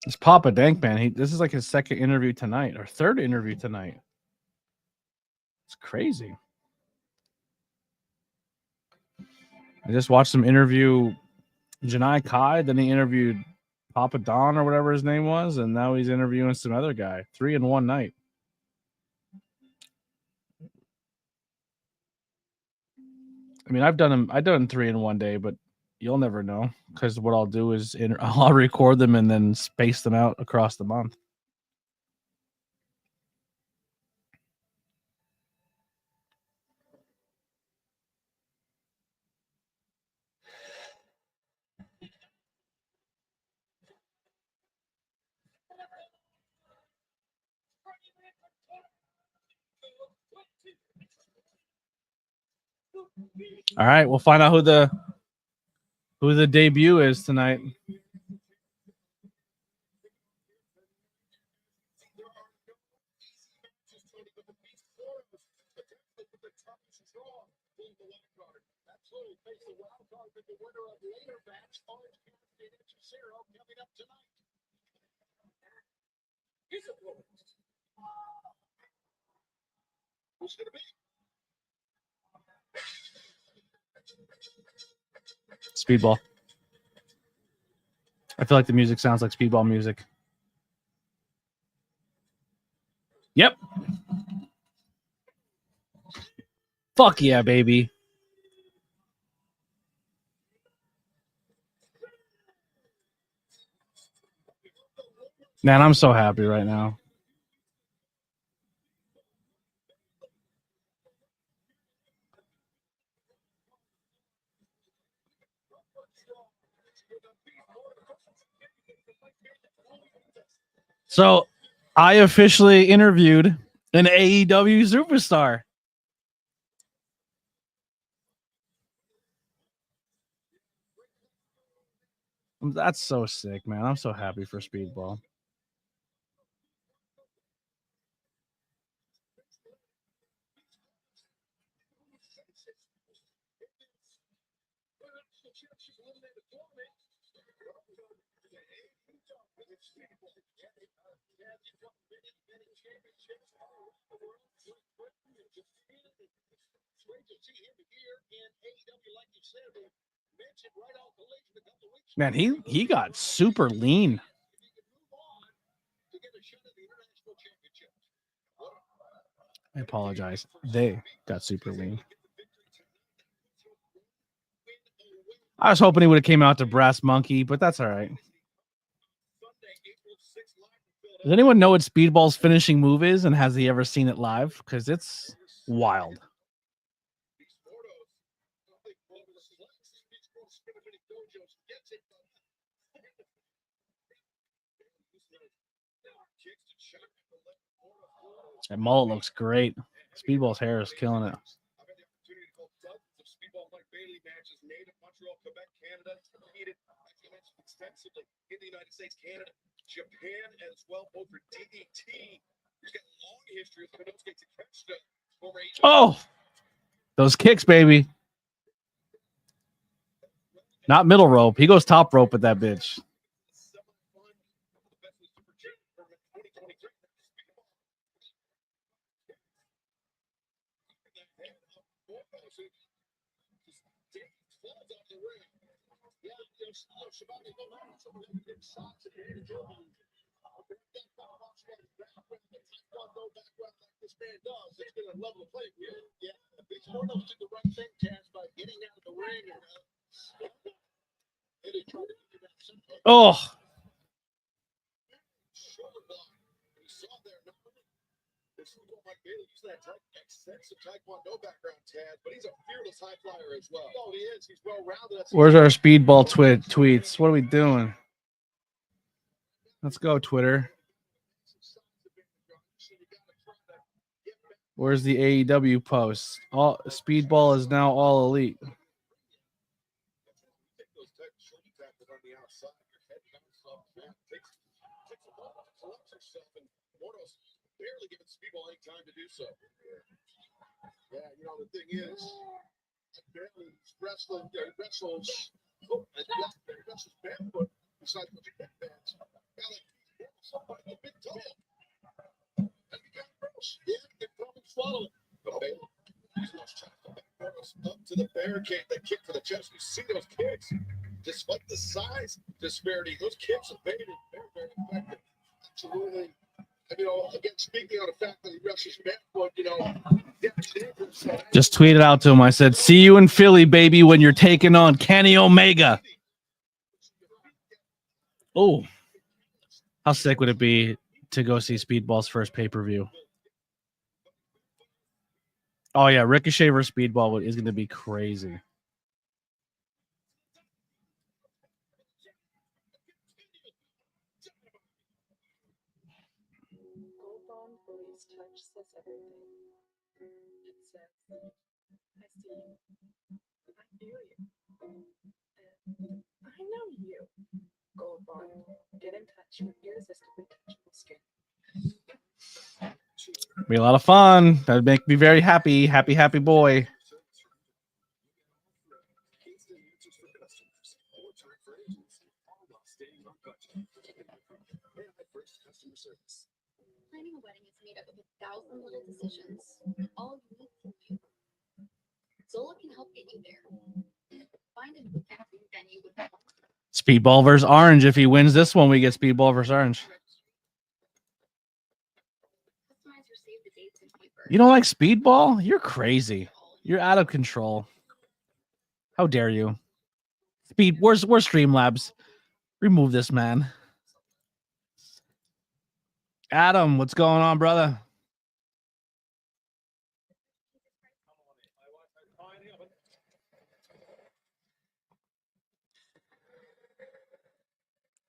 It's Papa Dankman. This is like his second interview tonight or third interview tonight. It's crazy. I just watched him interview Janai Kai, then he interviewed Papa Don or whatever his name was, and now he's interviewing some other guy. 3 in one night. I mean, I've done 3 in one day, but you'll never know because what I'll do is I'll record them and then space them out across the month. All right, we'll find out who the debut is tonight. Speedball. I feel like the music sounds like Speedball music. Yep. Fuck yeah, baby. Man, I'm so happy right now. So, I officially interviewed an AEW superstar. That's so sick, man. I'm so happy for Speedball. Man, he got super lean. I apologize. They got super lean. I was hoping he would have came out to Brass Monkey, but that's all right. Does anyone know what Speedball's finishing move is, and has he ever seen it live? Because it's wild. That mullet looks great. Speedball's hair is killing it. In the United States, Canada, Japan as well, both for DDT. He's got a long history of Konosuke Takeshita. Oh, those kicks, baby. Not middle rope. He goes top rope with that bitch. Oh. Where's our Speedball tweets? What are we doing? Let's go, Twitter. Where's the AEW post? All Speedball is now all elite. Barely giving Speedball any time to do so. Yeah, you know, the thing is, barely wrestles barefoot besides the big fans. Somebody a bit tall. And you got gross. Yeah, they probably swallow it. But up to the barricade, that kick to the chest. You see those kicks. Despite the size disparity, those kicks are very, very effective. Absolutely. You know, again, speaking on the fact that he wrestles barefoot, you know, just tweeted out to him. I said, "See you in Philly, baby, when you're taking on Kenny Omega." Oh, how sick would it be to go see Speedball's first pay-per-view? Oh yeah, Ricochet versus Speedball is going to be crazy. It says, I see you. I feel you. And I know you. Gold bar. Get in touch with irresistibly touchable skin. Be a lot of fun. That'd make me very happy. Happy, happy boy. Planning a wedding is made up of 1,000 little decisions, all unique to you. Zola can help get you there. Find a new venue with Speedball versus Orange. If he wins this one, we get Speedball versus Orange. customize your save the dates and paper. You don't like Speedball? You're crazy. You're out of control. How dare you? Where's Streamlabs? Remove this man. Adam, what's going on, brother?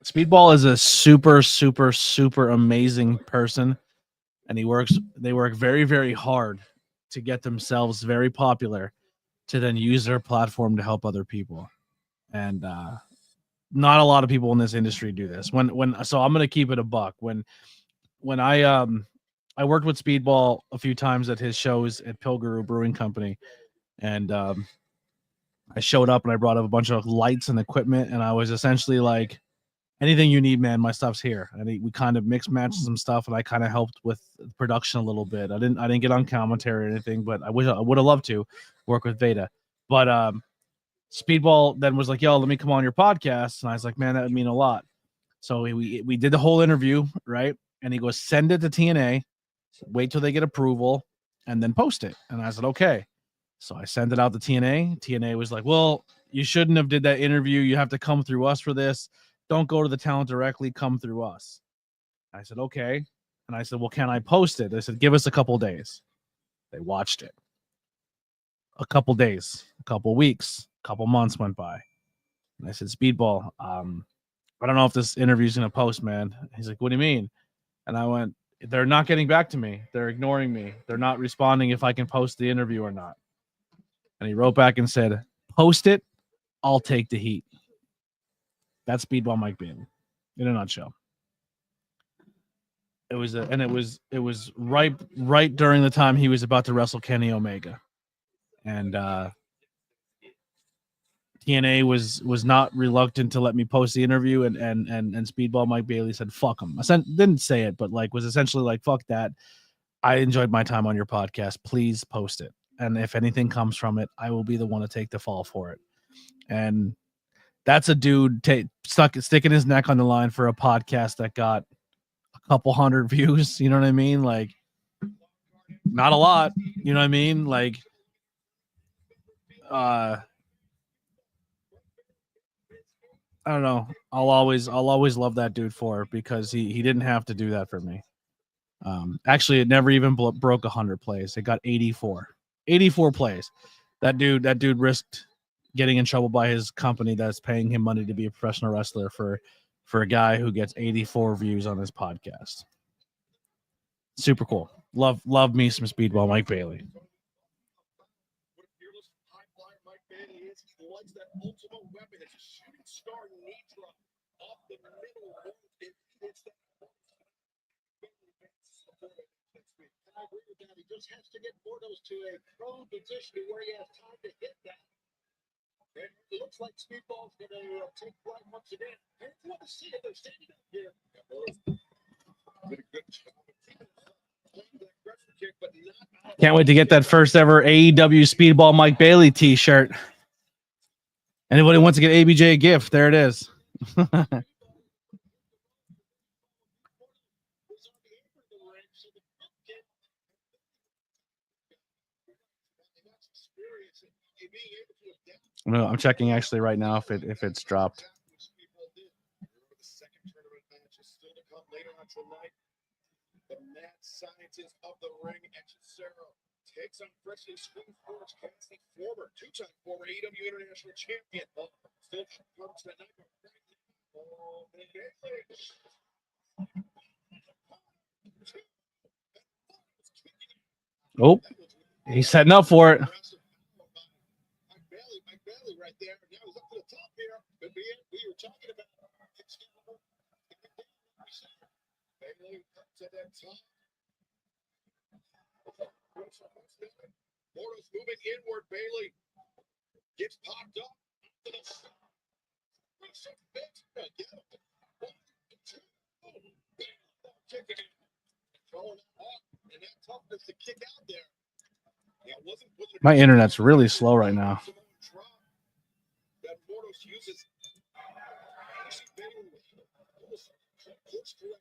Speedball is a super, super, super amazing person, and they work very, very hard to get themselves very popular to then use their platform to help other people. And not a lot of people in this industry do this. So I'm gonna keep it a buck. When I worked with Speedball a few times at his shows at Pilguru Brewing Company, and I showed up and I brought up a bunch of lights and equipment, and I was essentially like, anything you need, man, my stuff's here. And we kind of mixed matched some stuff, and I kind of helped with production a little bit. I didn't get on commentary or anything, but I would have loved to work with Veda. But Speedball then was like, yo, let me come on your podcast. And I was like, man, that would mean a lot. So we did the whole interview, right? And he goes, send it to TNA, wait till they get approval, and then post it. And I said, okay. So I sent it out to TNA. TNA was like, well, you shouldn't have did that interview. You have to come through us for this. Don't go to the talent directly. Come through us. I said, okay. And I said, well, can I post it? They said, give us a couple days. They watched it. A couple days, a couple weeks, a couple months went by. And I said, Speedball, I don't know if this interview is going to post, man. He's like, what do you mean? And I went, they're not getting back to me. They're ignoring me. They're not responding if I can post the interview or not. And he wrote back and said, post it. I'll take the heat. That's Speedball Mike Bailey in a nutshell. It was right during the time he was about to wrestle Kenny Omega. And TNA was not reluctant to let me post the interview, and Speedball Mike Bailey said, fuck him. Didn't say it, but like was essentially like, fuck that. I enjoyed my time on your podcast. Please post it. And if anything comes from it, I will be the one to take the fall for it. And that's a dude sticking his neck on the line for a podcast that got a couple hundred views. You know what I mean? Like, not a lot. You know what I mean? Like, I don't know. I'll always love that dude for it because he didn't have to do that for me. Actually, it never even broke 100 plays. It got 84 plays. That dude risked getting in trouble by his company that's paying him money to be a professional wrestler for a guy who gets 84 views on his podcast. Super cool. Love me some Speedball Mike Bailey. I agree with that. He just has to get Bortles to a prone position where he has time to hit that. And it looks like Speedball's going to take flight once again. I want to see if they're standing up here. Did a good job. Can't wait to get that first ever AEW Speedball Mike Bailey t-shirt. Anybody wants to get ABJ a gift? There it is. I'm checking actually right now if it's dropped. The mad scientist of the ring, Cesaro, takes on freshly squeezed Forge Cassidy, two-time former AEW International Champion. Still comes tonight. Oh, He's setting up for it. Mike Bailey right there. Now he's up to the top here. But we were talking about Bailey up to that top. Mortal's moving inward. Bailey gets popped up. My internet's really slow right now.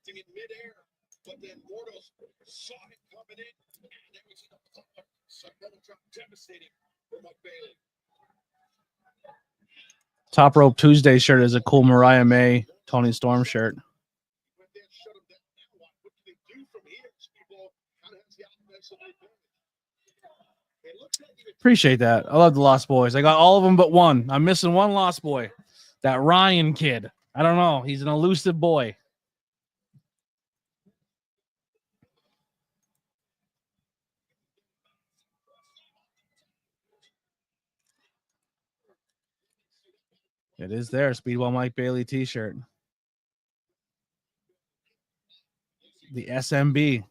In midair, but then Mortals saw it coming in, and there was another drop, devastating for Mike Bailey. Top Rope Tuesday shirt is a cool Mariah May Tony Storm shirt. Appreciate that. I love the Lost Boys. I got all of them but one. I'm missing one Lost Boy. That Ryan kid. I don't know. He's an elusive boy. It is there. Speedball Mike Bailey t-shirt. The SMB.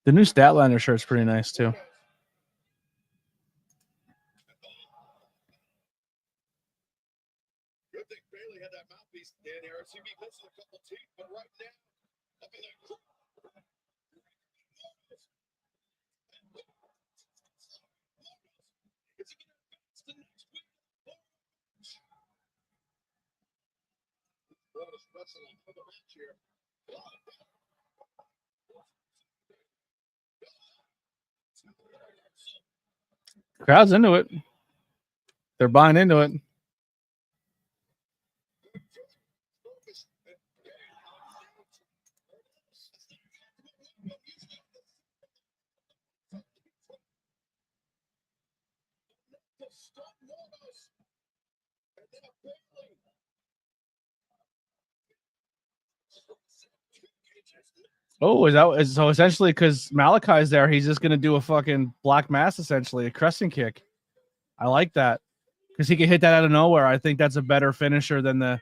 The new Statlander shirt's pretty nice too. Good thing Bailey had that mouthpiece in there. He missing a couple teeth, but right now, up in there. Is he going to advance the next week? What a special on the match here. Crowd's into it. They're buying into it. Oh, so essentially because Malachi's there, he's just gonna do a fucking black mass, essentially, a crescent kick. I like that. Because he can hit that out of nowhere. I think that's a better finisher than the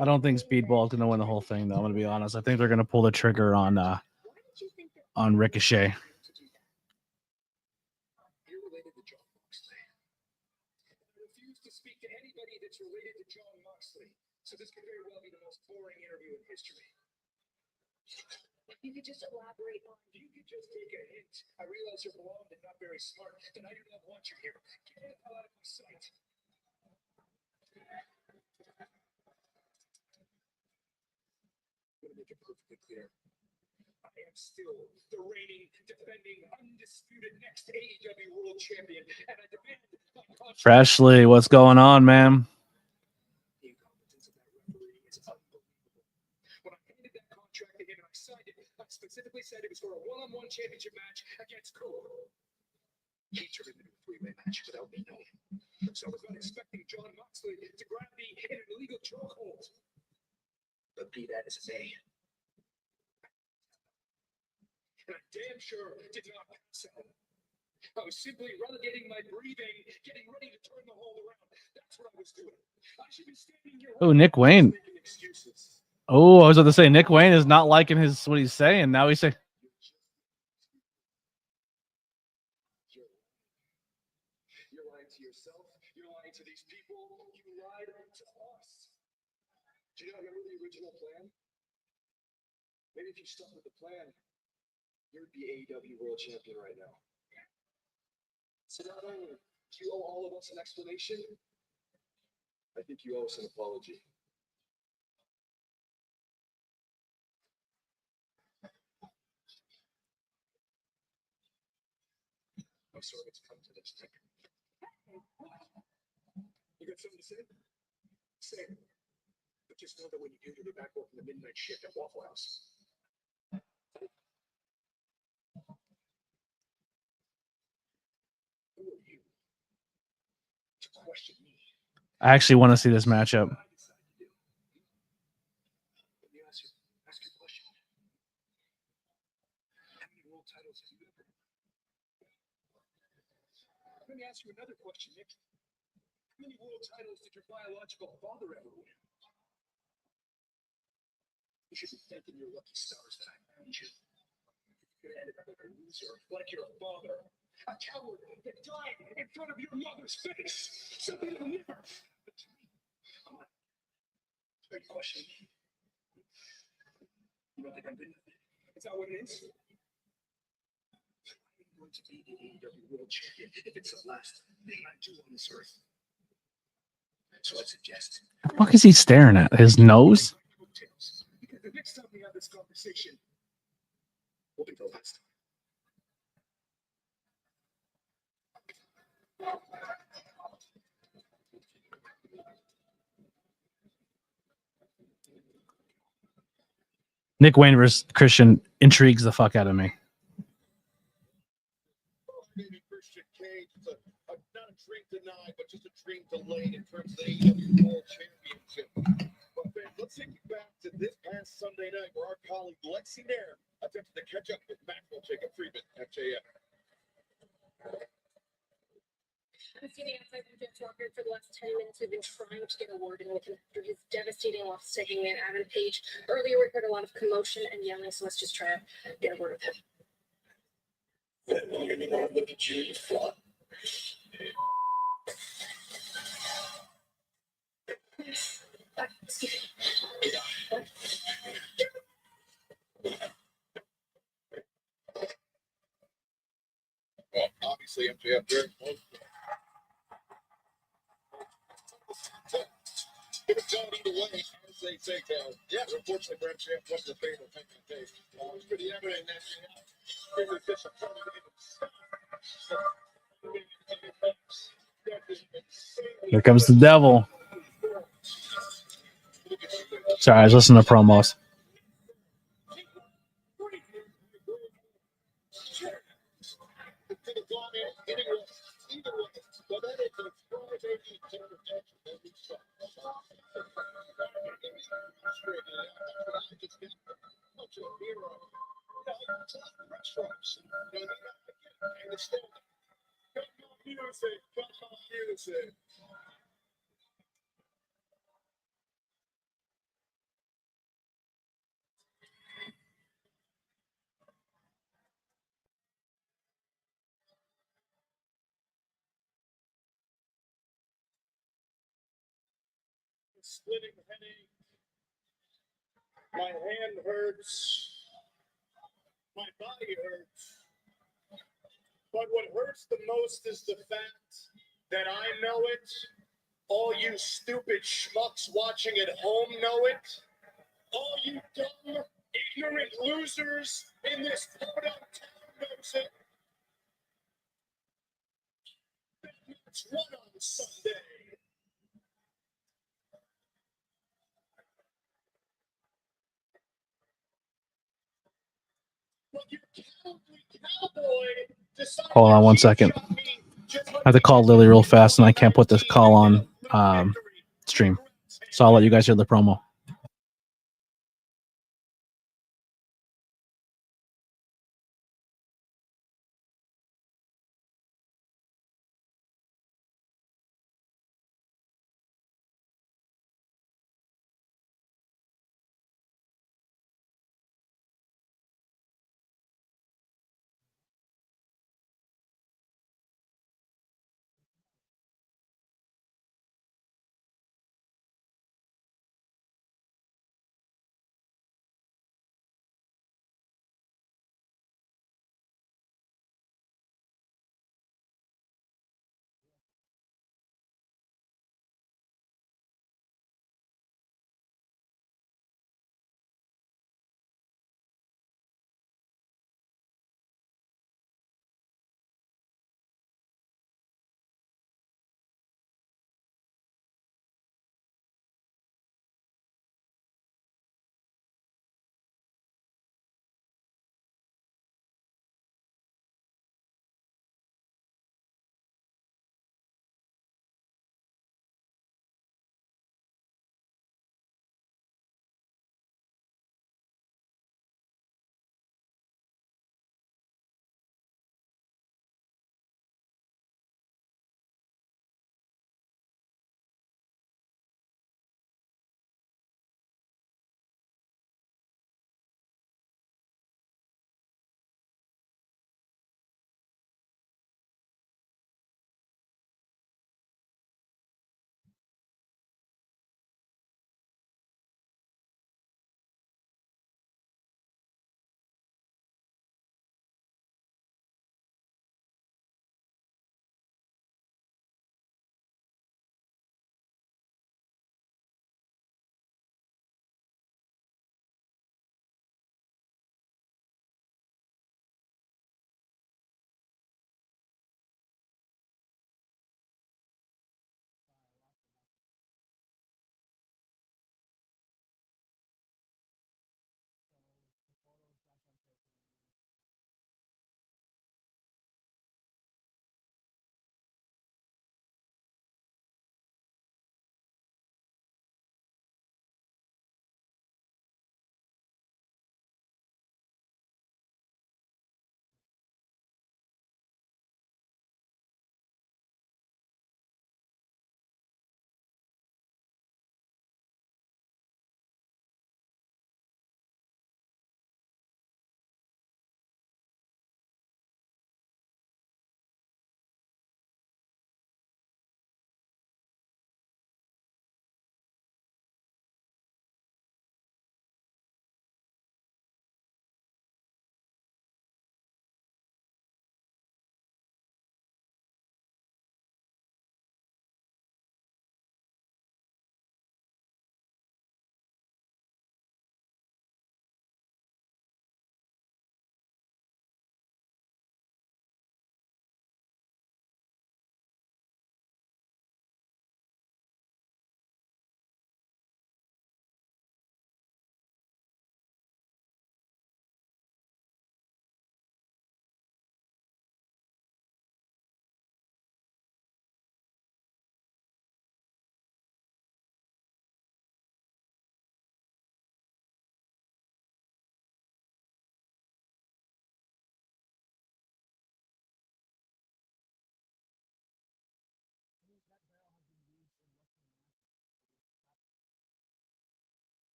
I don't think Speedball is going to win the whole thing, though. I'm going to be honest. I think they're going to pull the trigger on Ricochet. You're related to John Moxley. I refuse to speak to anybody that's related to John Moxley. So this could very well be the most boring interview in history. You could just elaborate on. You could just take a hint. I realize you're blonde and not very smart, and I do not want you here. Get the hell out of my sight. I'm going to make it perfectly clear. I am still the reigning, defending, undisputed next AEW World Champion, and I demand my contract. Freshly, what's going on, man? The incompetence of that referee is unbelievable. When I handed that contract to him and I signed it, I specifically said it was for a one-on-one championship match against Cole. He turned it into a three-way match without me knowing. So I was not expecting John Moxley to grab me in an illegal chokehold. But be that as it may. And I damn sure did not pass out. I was simply relegating my breathing, getting ready to turn the whole around. That's what I was doing. I should be standing here. Oh, Nick Wayne. Making excuses. Oh, I was about to say Nick Wayne is not liking what he's saying. Now he's saying if you stuck with the plan, you'd be AEW World Champion right now. So not only do you owe all of us an explanation, I think you owe us an apology. I'm sorry it's come to this. You got something to say? Say it. But just know that when you do, you'll be back working the midnight shift at Waffle House. Who are you to question me? I actually want to see this matchup. Let me ask you a question. How many world titles have you ever? Let me ask you another question, Nick. How many world titles did your biological father ever win? You should be thanking your lucky stars that I found you. You could have ended up like a loser, like your father. A coward that died in front of your mother's face. Something you'll never. Come on. Are you questioning me? You don't think I'm good enough? Is that what it is? I'm going to be the AEW World Champion if it's the last thing I do on this earth. So I suggest. What the fuck is he staring at? His nose? Because the next time we have this conversation will be the last time. Nick Wayne versus Christian intrigues the fuck out of me. Maybe Christian Cage is not a dream denied, but just a dream delayed in terms of the AEW World Championship. But fans, let's take you back to this past Sunday night where our colleague Lexi Nair attempted to catch up with Maxwell Jacob Friedman, FJF. I've seen the outside from Jeff Walker for the last 10 minutes. We've been trying to get a word in with him after his devastating loss to Hangman Adam Page. Earlier, we heard a lot of commotion and yelling, so let's just try to get a word with him. Look at you, you fraud. Excuse Well, obviously, MJF very close. It was done either way, as they say, Cal. Yeah, unfortunately, for MJF wasn't a favorite thing to take. It's pretty evident that he was disappointed in Here comes the devil. Sorry, I was listening to promos. Splitting headache. My hand hurts. My body hurts. But what hurts the most is the fact that I know it. All you stupid schmucks watching at home know it. All you dumb, ignorant losers in this podunk town knows it. It's one on Sunday. Hold on one second. I have to call Lily real fast, and I can't put this call on stream. So I'll let you guys hear the promo.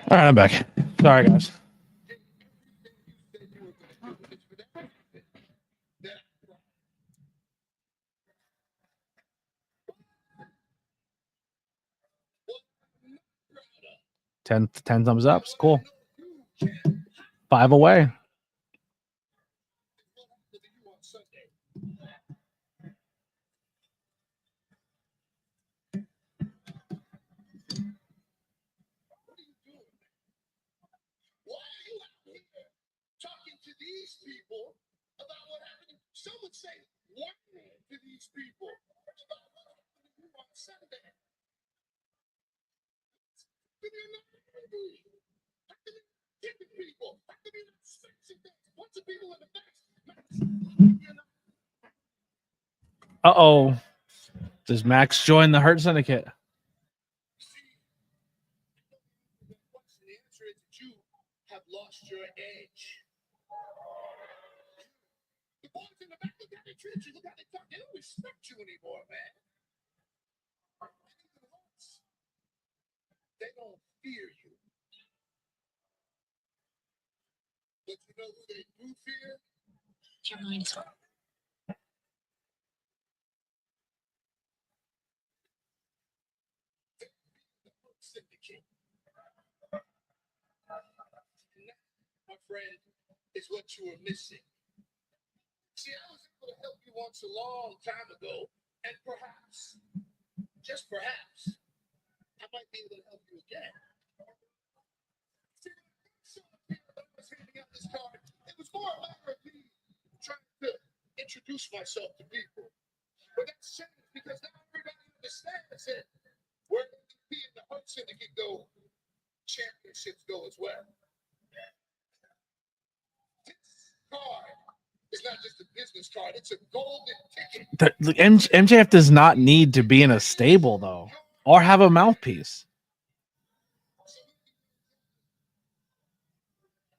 All right, I'm back. Sorry, guys. Ten thumbs up. It's cool. 5 away. Talking to these people about what happened. Some would say, whining to these people about what happened to you on Sunday. How come you're not angry? How come you're not kicking people? How come you're not smashing things? Punching people in the face? Uh-oh. Does Max join the Hurt Syndicate? The answer is that you have lost your edge. The boys in the back, look how they treat you. Look how they talk. They don't respect you anymore, man. They don't fear you. But you know who they do fear? Your mind is wrong. Syndicate. And that, my friend, is what you were missing. See, I was able to help you once a long time ago, and perhaps, just perhaps, I might be able to help you again. See, when I was handing out this card, it was more a matter of me trying to introduce myself to people. But that's changed because now everybody understands that where MVP and the Hurt Syndicate go, championships go as well. This card is not just a business card, it's a golden ticket. MJF does not need to be in a stable, though, or have a mouthpiece.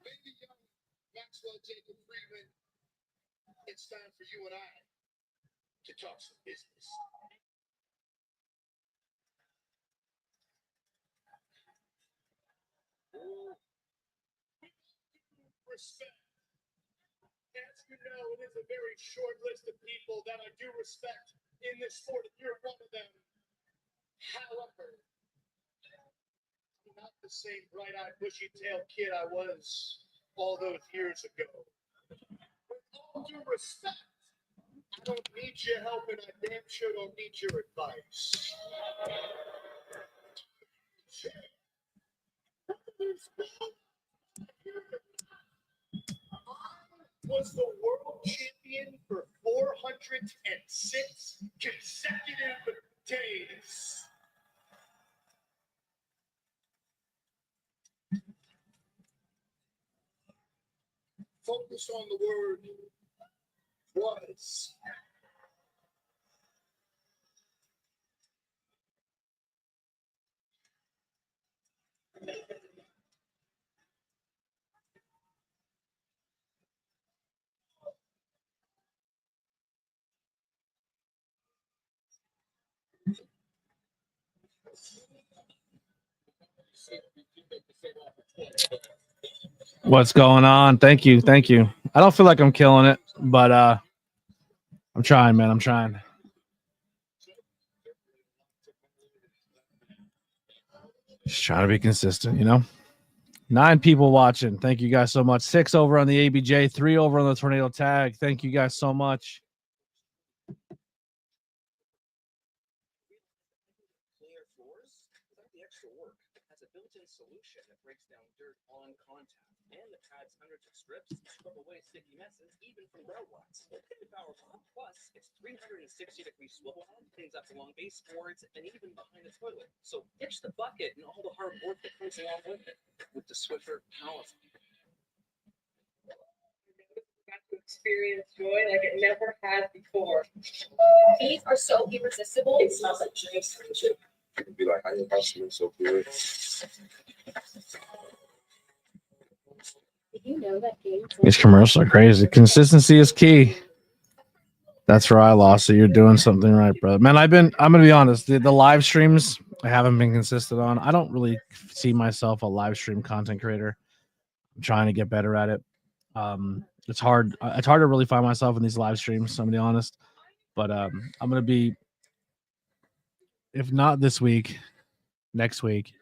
Maybe young Maxwell Jacob Freeman, it's time for you and I to talk some business. Respect. As you know, it is a very short list of people that I do respect in this sport, and you're one of them. However, I'm not the same bright-eyed, bushy-tailed kid I was all those years ago. With all due respect, I don't need your help, and I damn sure don't need your advice. Was the world champion for 406 consecutive days. Focus on the word was. What's going on? Thank you. I don't feel like I'm killing it, but I'm trying, man. I'm trying. Just trying to be consistent, you know. 9 people watching. Thank you guys so much. 6 over on the ABJ, 3 over on the Tornado Tag. Thank you guys so much. Cleaner floors without the extra work. It has a built-in solution that breaks down dirt on contact. And the pad's hundreds of strips to scrub away sticky messes, even from grout wax. Power pump. Plus, it's 360-degree swivel arm, cleans up along baseboards and even behind the toilet. So ditch the bucket and all the hard work that comes along with it with the Swiffer Power Pump. Got to experience joy like it never has before. These are so irresistible. It smells like drinks. It'd be like, how your house smells so good. Did you know that games These commercials are crazy. Consistency is key. That's where I lost it. You're doing something right, brother. Man, I'm gonna be honest. The live streams I haven't been consistent on. I don't really see myself a live stream content creator. I'm trying to get better at it. It's hard. It's hard to really find myself in these live streams, I'm gonna be honest. But I'm gonna be, if not this week, next week.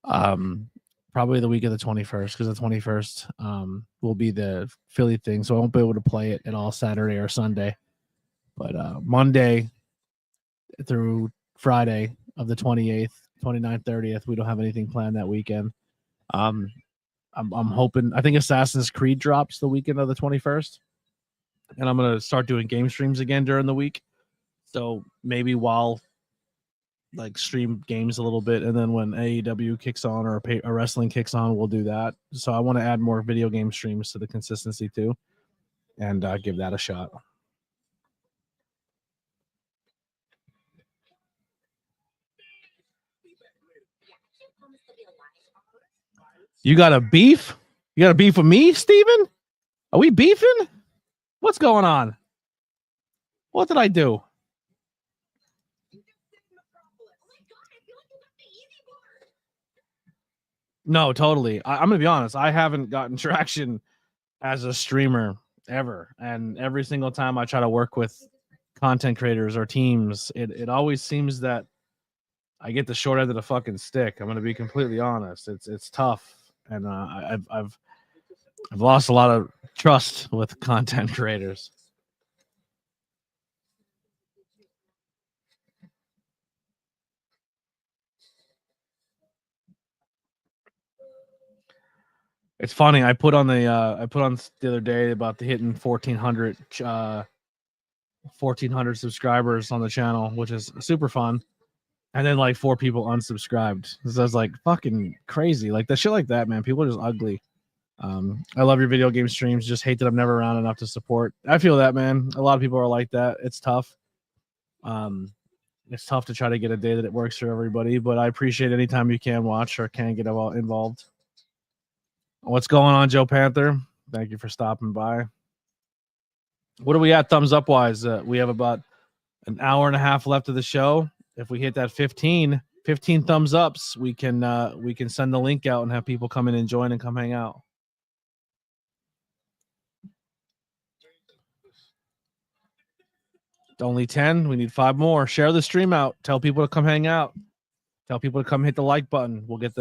Probably the week of the 21st, because the 21st will be the Philly thing, so I won't be able to play it at all Saturday or Sunday. But Monday through Friday of the 28th, 29th, 30th, we don't have anything planned that weekend. I'm hoping. I think Assassin's Creed drops the weekend of the 21st, and I'm gonna start doing game streams again during the week. So maybe while like stream games a little bit, and then when AEW kicks on or a wrestling kicks on, we'll do that. So I want to add more video game streams to the consistency too, and give that a shot. You got a beef? You got a beef with me, Steven? Are we beefing? What's going on? What did I do? No, totally. I'm going to be honest. I haven't gotten traction as a streamer ever. And every single time I try to work with content creators or teams, it always seems that I get the short end of the fucking stick. I'm going to be completely honest. It's tough. And I've lost a lot of trust with content creators. It's funny. I put on the other day about the hitting 1,400 subscribers on the channel, which is super fun. And then like 4 people unsubscribed. So I was like fucking crazy. Like that shit like that, man. People are just ugly. I love your video game streams. Just hate that I'm never around enough to support. I feel that, man. A lot of people are like that. It's tough. It's tough to try to get a day that it works for everybody, but I appreciate any time you can watch or can get involved. What's going on, Joe Panther? Thank you for stopping by. What are we at thumbs up wise? We have about an hour and a half left of the show. If we hit that 15 thumbs ups, we can send the link out and have people come in and join and come hang out. Only 10. We need 5 more. Share the stream out. Tell people to come hang out. Tell people to come hit the like button. We'll get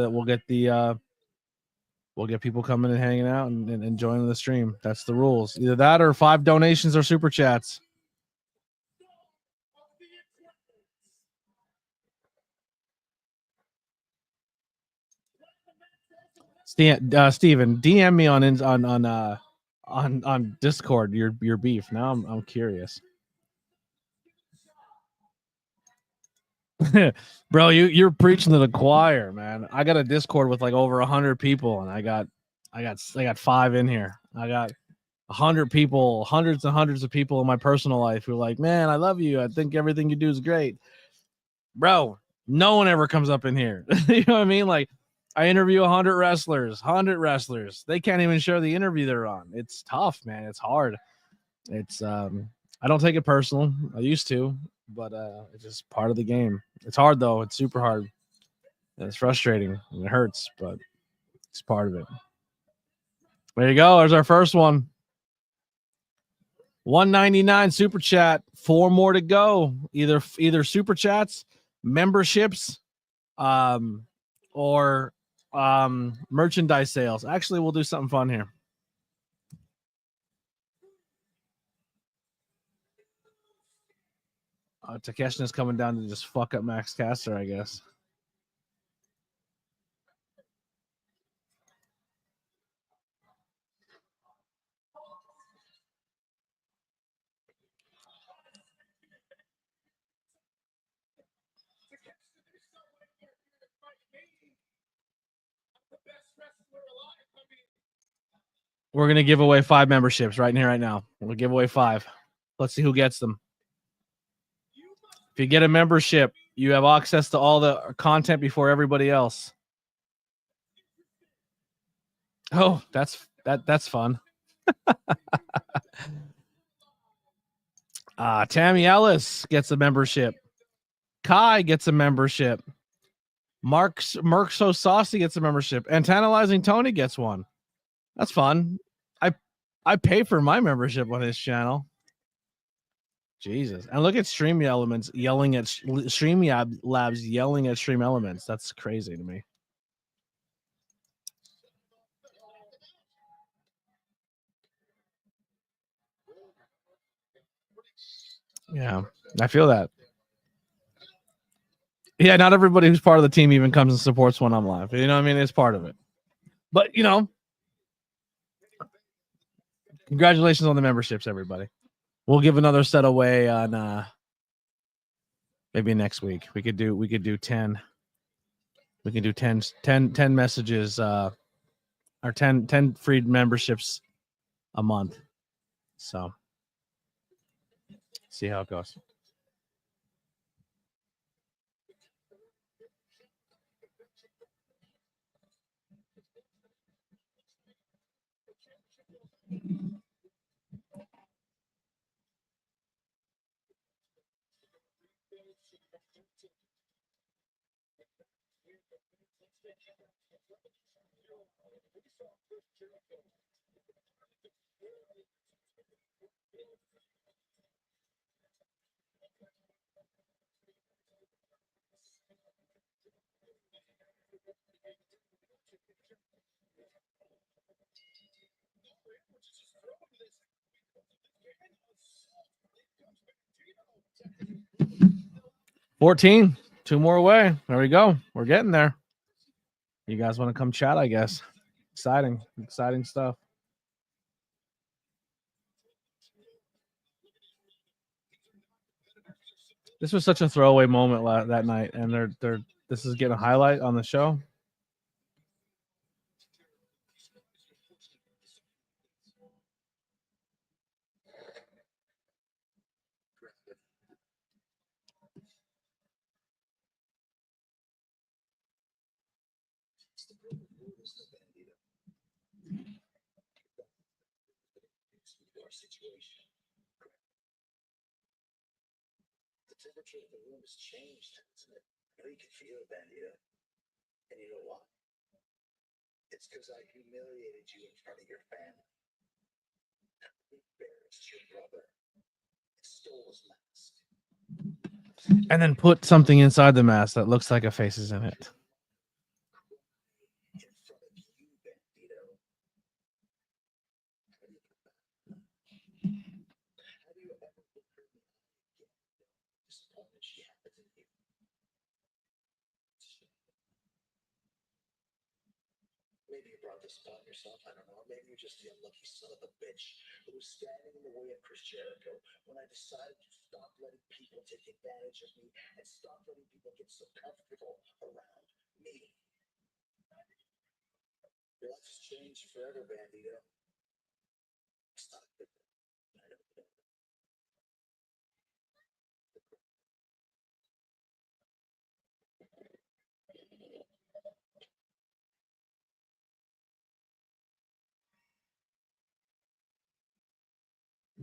people coming and hanging out and joining the stream. That's the rules. Either that or 5 donations or super chats. Steven, DM me on Discord your beef. Now I'm curious. Bro, you're preaching to the choir, man. I got a Discord with like over 100 people, and I got 5 in here. I got 100 people, hundreds and hundreds of people in my personal life who are like, man, I love you. I think everything you do is great. Bro, no one ever comes up in here. You know what I mean? Like, I interview 100 wrestlers. They can't even share the interview they're on. It's tough, man. It's hard. It's I don't take it personal. I used to, but it's just part of the game. It's hard though. It's super hard. And it's frustrating and it hurts, but it's part of it. There you go. There's our first one. 199 super chat. 4 more to go. Either super chats, memberships, or merchandise sales. Actually, we'll do something fun here. Takeshna's coming down to just fuck up Max Caster, I guess. We're going to give away 5 memberships right here, right now. We'll give away 5. Let's see who gets them. If you get a membership, you have access to all the content before everybody else. Oh, that's fun. Tammy Ellis gets a membership. Kai gets a membership. Mark So Saucy gets a membership, and Tantalizing Tony gets one. That's fun. I pay for my membership on his channel. Jesus. And look at Stream Elements yelling at Stream Labs yelling at Stream Elements. That's crazy to me. Yeah, I feel that. Yeah, not everybody who's part of the team even comes and supports when I'm live. You know what I mean? It's part of it. But, you know, congratulations on the memberships, everybody. We'll give another set away on maybe next week. We could do 10. We can do 10 messages or 10 free memberships a month. So see how it goes. $14, 2 more away. There we go. We're getting there. You guys want to come chat, I guess. Exciting stuff. This was such a throwaway moment that night, and this is getting a highlight on the show. The temperature of the room has changed, isn't it? I know you can feel it, Bandito. And you know why? It's because I humiliated you in front of your family. I embarrassed your brother. I stole his mask. And then put something inside the mask that looks like a face is in it. In front of you, Bandito. Have you ever looked at me again? Disappointed she happens in you. Maybe you brought this upon yourself, I don't know. Or maybe you're just the unlucky son of a bitch who was standing in the way of Chris Jericho when I decided to stop letting people take advantage of me and stop letting people get so comfortable around me. Your life has changed forever, Bandito. It's not a good thing. I don't know.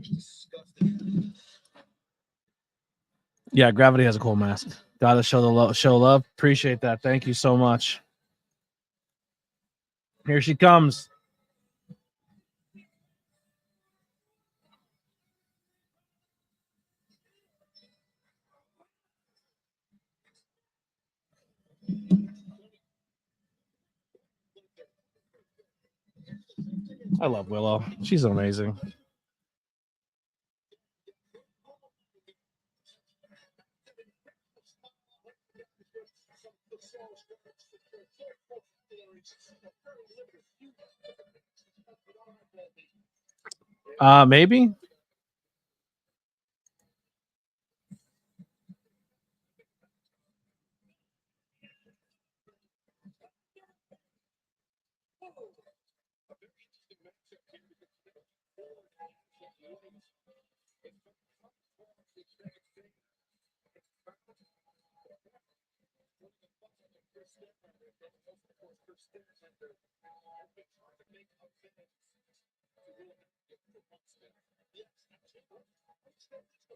Disgusting. Yeah, Gravity has a cool mask. Gotta show love. Appreciate that. Thank you so much. Here she comes. I love Willow. She's amazing. Maybe.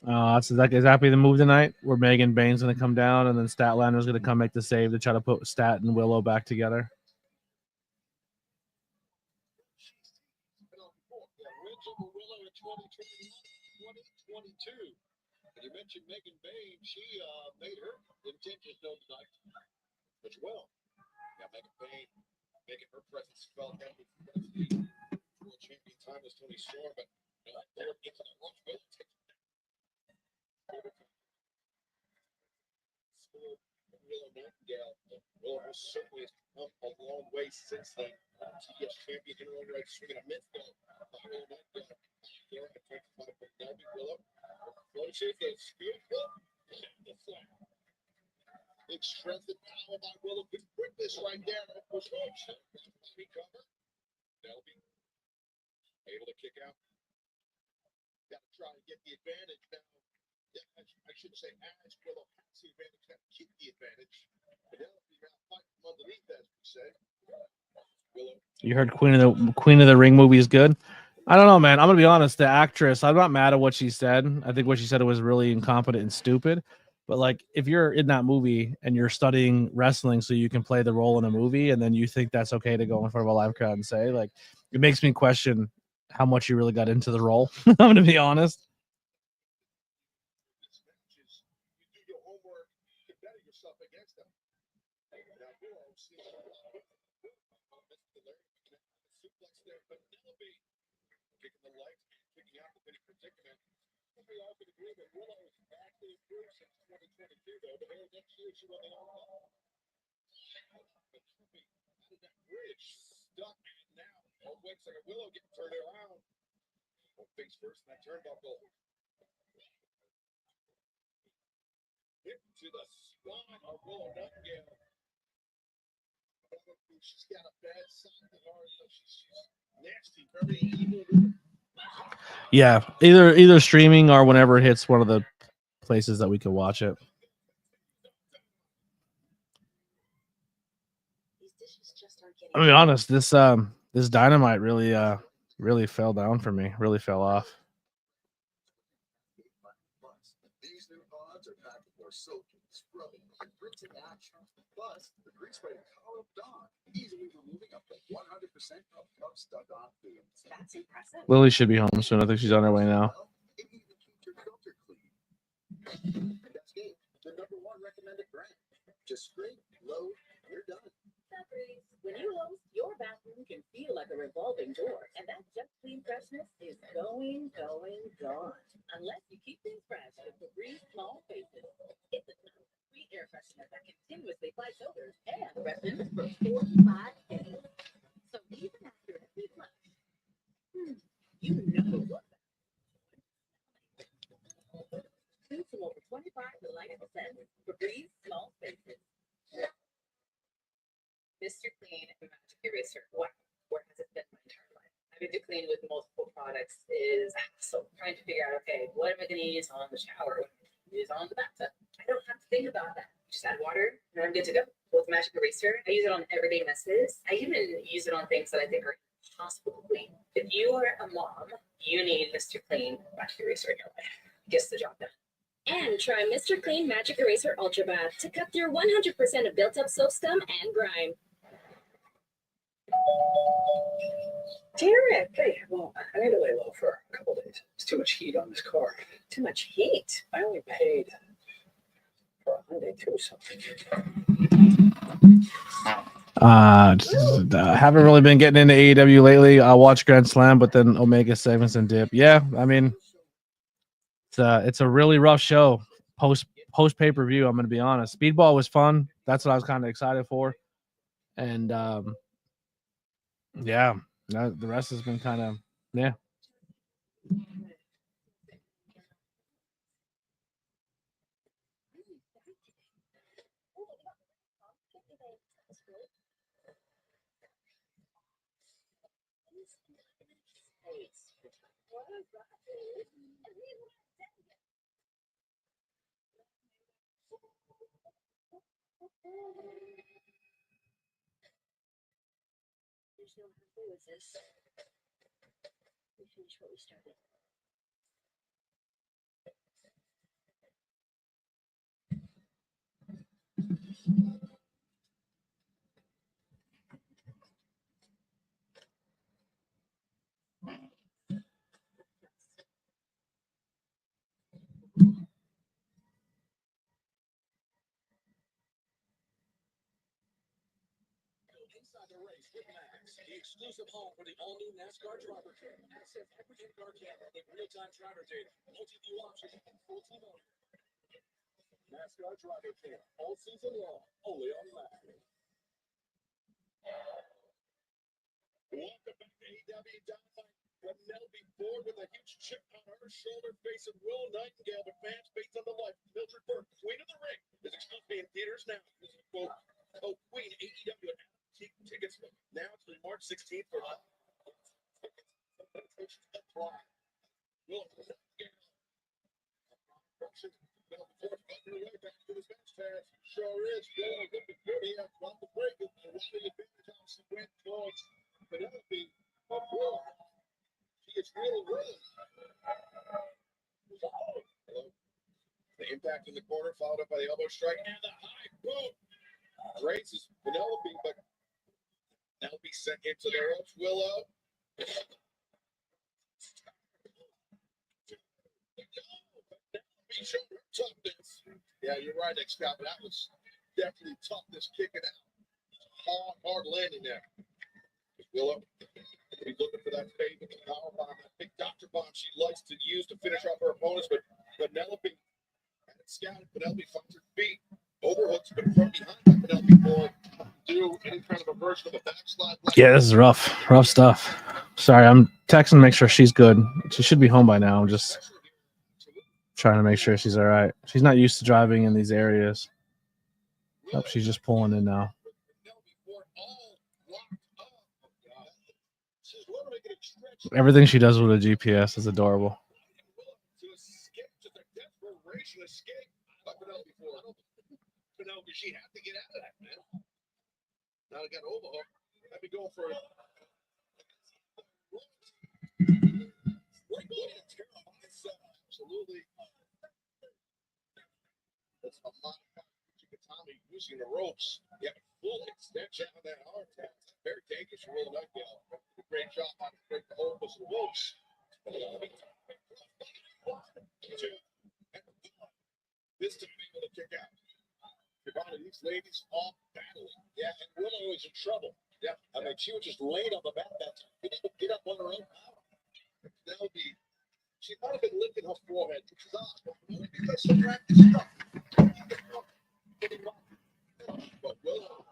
Is that be the move tonight? Where Megan Bain's going to come down and then Statlander's going to come make the save to try to put Stat and Willow back together. Willow in 2022. And you mentioned Megan Bain. She made her intentions known tonight as well. Yeah, Megan Bain making her presence felt at the world champion time as Tony Storm, but Willow gets in the rush. Willow Nightingale. Willow has certainly come a long way since then. TS champion in her own right, swinging a midfield. Willow Nightingale. There in the 25 Willow. Floated the speed. Big strength and power by Willow. Good quickness right there. Was cover. Delby able to kick out. Got to try to get the advantage now. I shouldn't say as Willow has the advantage. Got to keep the advantage. Delby now fighting from underneath, as we say. Willow. You heard Queen of the Ring movie is good. I don't know, man. I'm gonna be honest. The actress, I'm not mad at what she said. I think what she said was really incompetent and stupid. But like, if you're in that movie and you're studying wrestling so you can play the role in a movie, and then you think that's okay to go in front of a live crowd and say, like, it makes me question how much you really got into the role. I'm gonna be honest. You do your homework to better yourself against them. Now, Willow sees suplex there, but Delby kicking the legs, kicking out the big predicament. We all can agree that Willow is vastly improved since 2022, though. But here next year, she will be on. But Truby out of that bridge, stuck, and now all waits like a Willow getting turned around. Face first in that turnbuckle. Hit to the spine of Willow Nightingale. She's got a bad side to her. She's nasty, very evil. Yeah, either streaming or whenever it hits one of the places that we can watch it. I'll be honest, this Dynamite really fell down for me. Really fell off. These new pods are packed with more soaking, scrubbing, and rinsing action. Plus, the grease rated Color of Dawn, easily removing up to 100% of cup stuck-on foods. That's impressive. Lily should be home soon. I think she's on her way now. It even keeps your filter clean. That's it. The #1 recommended brand. Just scrape, load, you're done. When you host, your bathroom can feel like a revolving door, and that Just Clean freshness is going, gone. Unless you keep things fresh with Febreze Small Faces. It's a sweet air freshener that continuously fights odors and freshens for 45 days. So even after every flush, you know what. Choose from over 25 delightful scents. Febreze Small Faces. Mr. Clean and Magic Eraser. Wow, where has it been my entire life? Having to clean with multiple products is so trying to figure out, okay, what am I going to use on the shower? What am I going to use on the bathtub? I don't have to think about that. Just add water and I'm good to go. With Magic Eraser, I use it on everyday messes. I even use it on things that I think are impossible to clean. If you are a mom, you need Mr. Clean Magic Eraser in your life. Gets the job done. And try Mr. Clean Magic Eraser Ultra Bath to cut through 100% of built-up soap scum and grime. Derek! Hey, well, I need to lay low for a couple days. It's too much heat on this car. Too much heat? I only paid for a Hyundai too, something. Haven't really been getting into AEW lately. I watch Grand Slam, but then Omega segments and dip. Yeah, I mean, it's a really rough show post pay-per-view. I'm going to be honest. Speedball was fun. That's what I was kind of excited for. And yeah, the rest has been kind of, yeah. There's no halfway with this. We finish what we started. Inside the race with Max, the exclusive home for the all-new NASCAR driver kit. Access every car camera with real-time driver data, multi-view options, and full team owner. NASCAR driver kit, all season long, only on Max. Welcome back to AEW Dynamite. Penelope Ford with a huge chip on her shoulder facing Will Nightingale, but fans based on the life of Mildred Burke, Queen of the Ring, is exclusively in theaters now. This is quote, Queen AEW and tickets now to March 16th for apply. Will Nightingale. Underway back to his bench pass. Sure is. Will looking good here. On the break. And the advantage obviously went towards Penelope. But Will, she is really willing. The impact in the corner, followed up by the elbow strike and the high boom. Raises Penelope, but Penelope sent into the ropes. Willow. Showed her toughness. Yeah, you're right, Scott. That was definitely toughness kicking out. Hard landing there. Willow. He's looking for that fade with the power bomb, that big doctor bomb she likes to use to finish off her opponents, but Penelope had it scouted. Penelope finds her feet, overhooks, but from behind Penelope Ford do any kind of a version of a backslide. Yeah, this is rough stuff. Sorry, I'm texting to make sure she's good. She should be home by now. I'm just trying to make sure she's all right. She's not used to driving in these areas. Oh, she's just pulling in now. Everything she does with a GPS is adorable. She had to get out of that, man. Now I got overhook. Let me go for it. Absolutely. That's a lot of Tommy using the ropes. Yeah, full extension on that arm tap. Very dangerous for Will Nightingale. Great job on to break the hold with the ropes. This to be able to kick out. These ladies all battling. Yeah, and Willow is in trouble. Yeah, I mean, she was just laid on the mat that time. Get up on her own power. That'll be. She might have been lifting her forehead, which is odd. Because she practiced stuff. But Willow.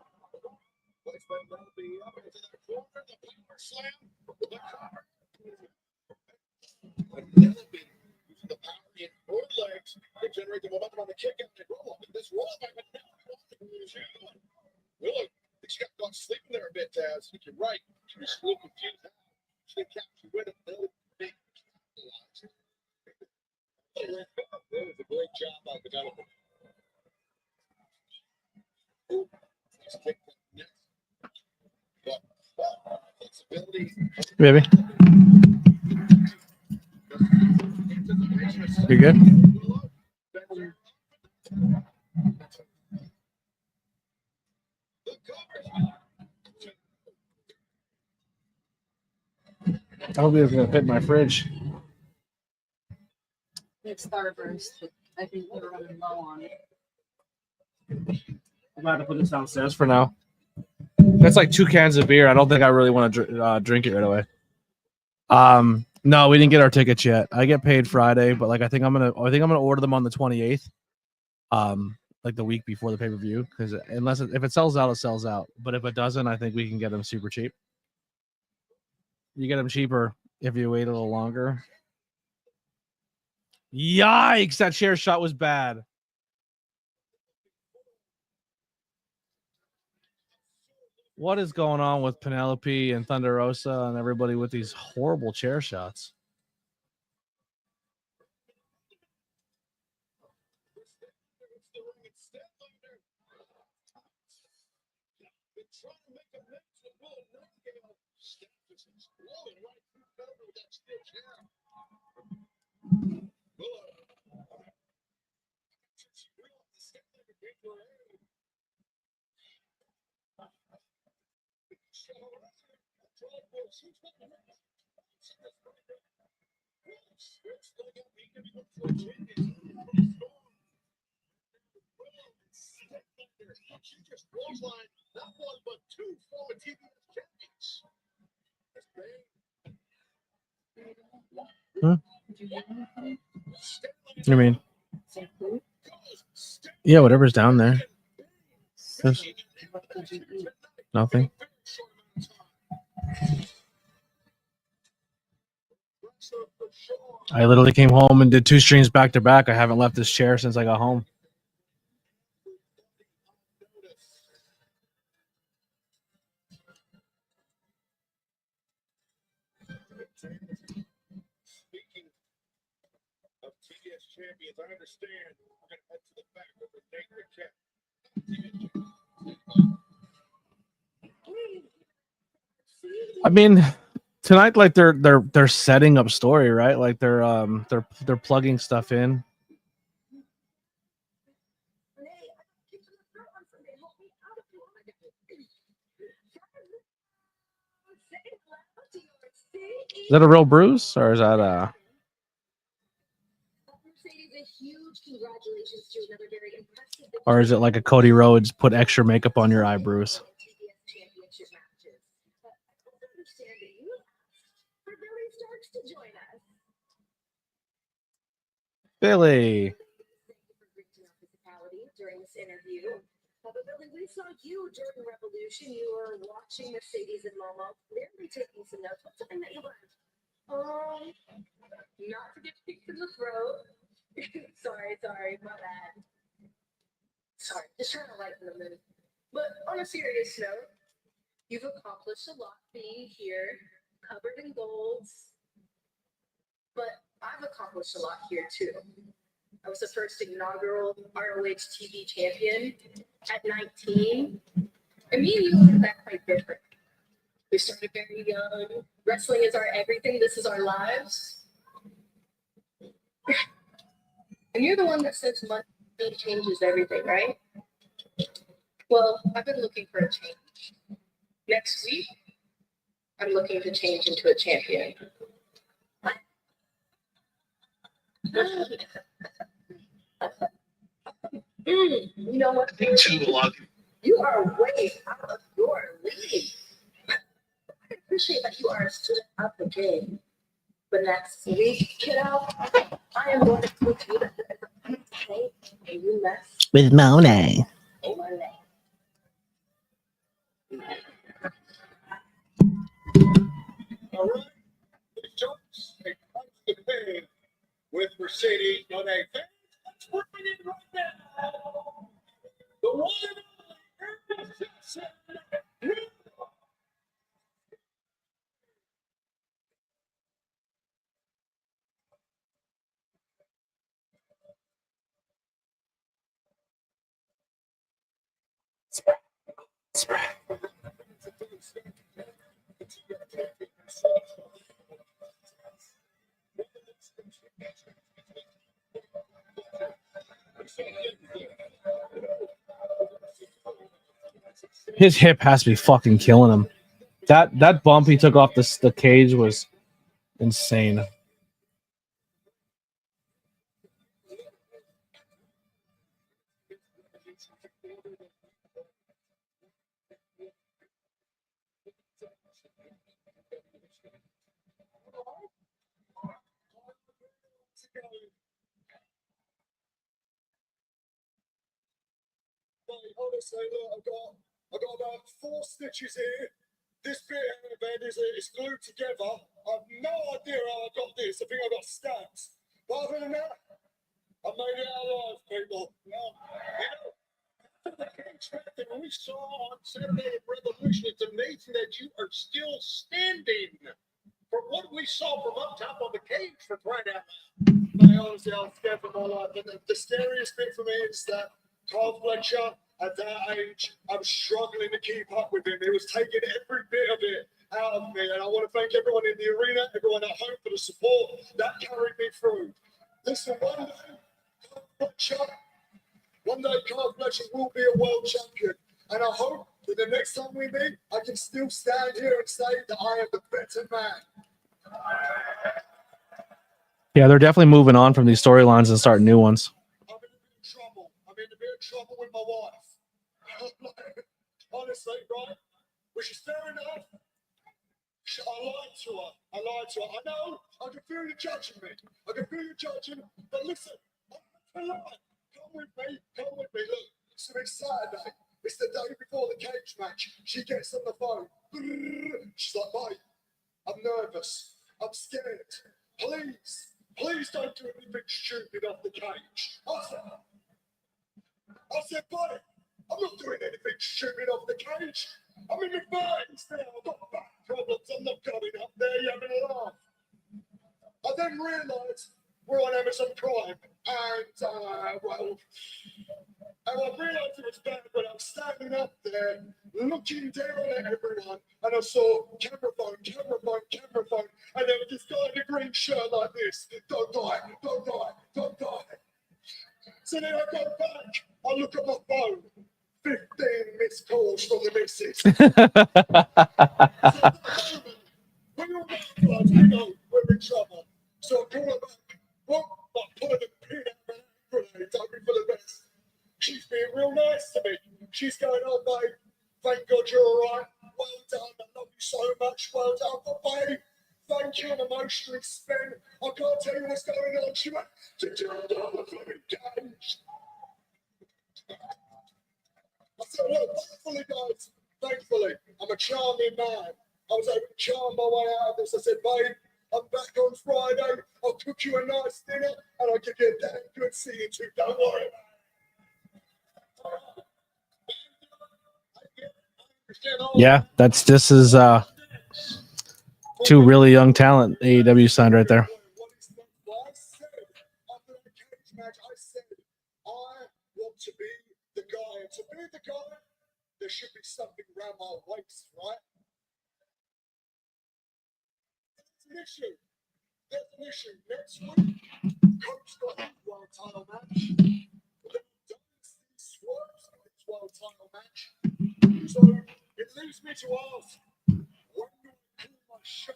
Let's let Penelope up into the corner. The power slam. The cover. And Penelope using the power in her legs to generate the momentum on the kick out and roll. This roll by Penelope. Willow, she got caught sleeping there a bit, Taz. You're right. She was a little confused. She didn't catch you with it. That was a great job by Penelope. Flexibility. Baby. You good? I hope he was going to fit my fridge. It's Starburst, but I think we're running low on it. I'm about to put this downstairs for now. That's like 2 cans of beer. I don't think I really want to drink it right away. No, we didn't get our tickets yet. I get paid Friday, but like I think I'm gonna order them on the 28th. Like the week before the pay-per-view, because if it sells out, it sells out. But if it doesn't, I think we can get them super cheap. You get them cheaper if you wait a little longer. Yikes! That chair shot was bad. What is going on with Penelope and Thunder Rosa and everybody with these horrible chair shots? She just clotheslined not one but two former TBS champions. I mean, yeah, whatever's down there. There's nothing. I literally came home and did 2 streams back to back. I haven't left this chair since I got home. Speaking of TBS champions, I understand we're going to head to the back of the Nate Cat. I mean, tonight, like they're setting up story, right? Like they're plugging stuff in. Is that a real bruise, or is that a? Or is it like a Cody Rhodes put extra makeup on your eye bruise? Billy. During this interview. But Billy, we saw you during Revolution. You were watching Mercedes and Momo, clearly taking some notes. What's something that you learned? Not to get kicked in the throat. sorry, my bad. Sorry, just trying to lighten the mood. But on a serious note, you've accomplished a lot being here, covered in golds. But I've accomplished a lot here too. I was the first inaugural ROH TV champion at 19. And me and you are that quite different. We started very young. Wrestling is our everything. This is our lives. And you're the one that says money changes everything, right? Well, I've been looking for a change. Next week, I'm looking to change into a champion. You know what? You are way out of your league. I appreciate that you are still up the game. But next week, kiddo, I am going to put you to a you mess With Monet. All right. The jumps a punch to the head with Mercedes Monet. Let's bring it right now. The one and only Jackson. His hip has to be fucking killing him. That bump he took off the cage was insane. Honestly, look, I've got about 4 stitches here. This bit of the bed is glued together. I've no idea how I got this. I think I got stabs. But other than that, I made it out alive, people. The cage that we saw on Saturday at Revolution, it's amazing that you are still standing. From what we saw from up top of the cage for crying out loud. I honestly, I'm scared for my life. But the scariest bit for me is that Carl Fletcher, at that age, I'm struggling to keep up with him. He was taking every bit of it out of me. And I want to thank everyone in the arena, everyone at home for the support that carried me through. Listen, one day Carl Fletcher will be a world champion. And I hope that the next time we meet, I can still stand here and say that I am the better man. Yeah, they're definitely moving on from these storylines and starting new ones. I'm in a bit of trouble. I'm in a bit of trouble with my wife. Honestly, right? Which is fair enough. I lied to her. I know. I can feel you judging me. But listen, I'm not lie. Come with me. Look, so it's Saturday. It's the day before the cage match. She gets on the phone. She's like, mate, I'm nervous. I'm scared. Please don't do anything stupid off the cage. I said, buddy, I'm not doing anything stupid off the cage. I'm in the veins now. I've got back problems. I'm not going up there. You're having a laugh. I then realised we're on Amazon Prime, and I realised it was bad when I was standing up there, looking down at everyone, and I saw camera phone, and there was this guy in a green shirt like this. Don't die. So then I go back, I look at my phone, 15 missed calls from the missus. So at that moment, when you're right, you know we're in trouble. So I call her back, like pulling a pin out of my grenade, hoping for the best. She's being real nice to me. She's going, oh, babe, thank God you're all right. Well done, I love you so much. Well done, but babe, thank you, I'm emotionally spent. I can't tell you what's going on. She went, did you know the flipping cage? I said, look, thankfully, I'm a charming man. I was able to charm my way out of this. I said, babe, I'm back on Friday. I'll cook you a nice dinner, and I'll give you a damn good seeing too. Don't worry about it. Yeah, this is two really young talent AEW signed right there. After the cage match, I said, I want to be the guy. And to be the guy, there should be something around my waist, right? There's an issue. Next week, Coach got his world title match. Swerve's got his world title match. So it leaves me to ask, when do I call my shot?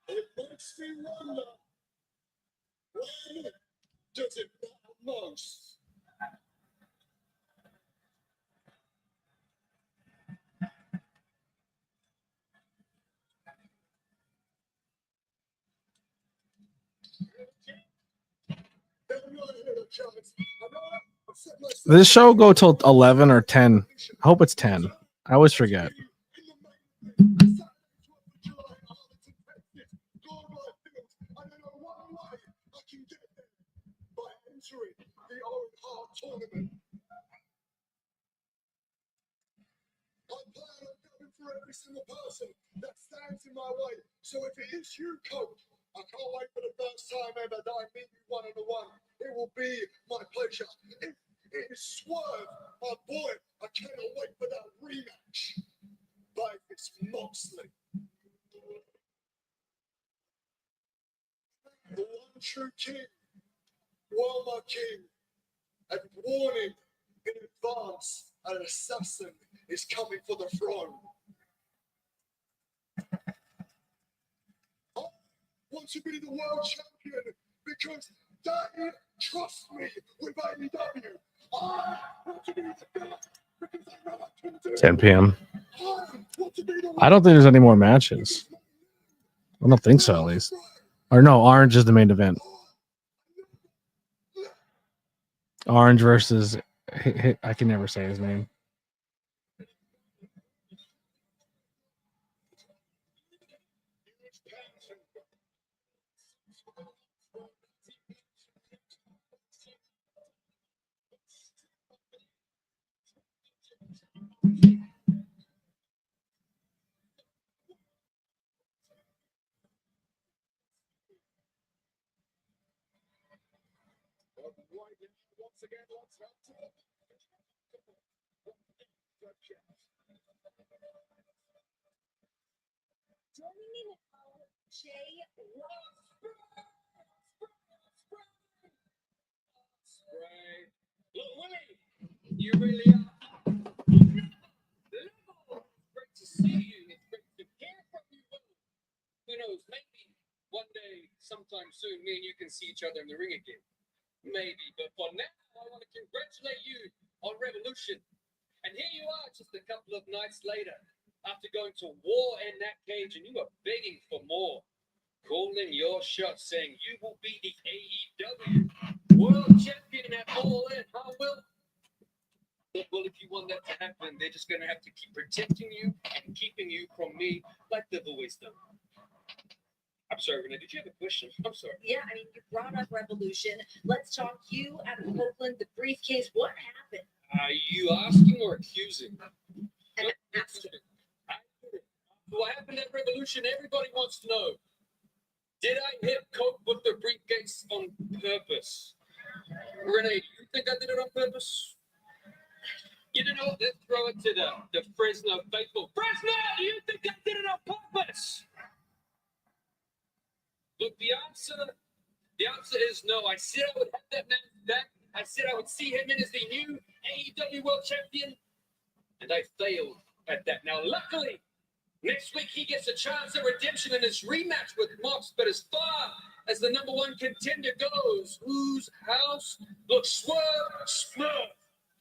It makes me wonder, when does it matter most? This show go till 11 or 10. I hope it's 10. I always forget. Every single person that stands in my way. So if it is you, Coach, I can't wait for the first time ever that I meet you one-on-one. It will be my pleasure. If it is Swerve, my boy, I cannot wait for that rematch. But if it's Moxley, the one true king, Walmart King, and warning in advance, an assassin is coming for the throne. I want to be the world champion because they trust me with AEW. I want to be the guy because I know I can do it. 10 p.m. I want to be the I don't think there's any more matches. I don't think so, at least. Or no, Orange is the main event. Orange versus... I can never say his name. Once again, let's have to Joining me now, Jay Spray. Look, Willie, you really are. Great to see you. It's great to hear from you. Who knows? Maybe one day, sometime soon, me and you can see each other in the ring again. Maybe, but for now, I want to congratulate you on Revolution. And here you are, just a couple of nights later, after going to war in that cage, and you were begging for more, calling your shot, saying you will be the AEW World Champion at All In. Huh, Will? Well, if you want that to happen, they're just going to have to keep protecting you and keeping you from me, like they've always done. I'm sorry, Renee, did you have a question? I'm sorry. Yeah, I mean, you brought up Revolution. Let's talk you out of Oakland, the briefcase. What happened? Are you asking or accusing? I'm asking. What happened at Revolution? Everybody wants to know. Did I hit Coke with the briefcase on purpose? Renee, do you think I did it on purpose? You know what? Let's throw it to the Fresno faithful. Fresno, do you think I did it on purpose? Look, the answer is no. I said I would have that man back. I said I would see him in as the new AEW World Champion, and I failed at that. Now, luckily, next week he gets a chance at redemption in his rematch with Mox, but as far as the number one contender goes, whose house looks swerve.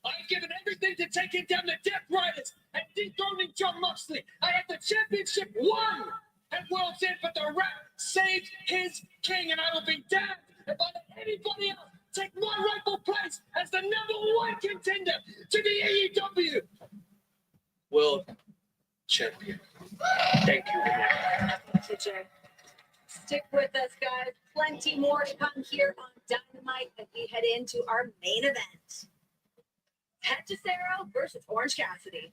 I've given everything to take him down the Death Riders and dethroning John Moxley. I had the championship won at World's End, but the Rat saved his king, and I will be damned if I let anybody else take my rightful place as the number one contender to the AEW World Champion. Thank you, Renee. TJ. Stick with us, guys. Plenty more to come here on Dynamite as we head into our main event. Hechicero versus Orange Cassidy.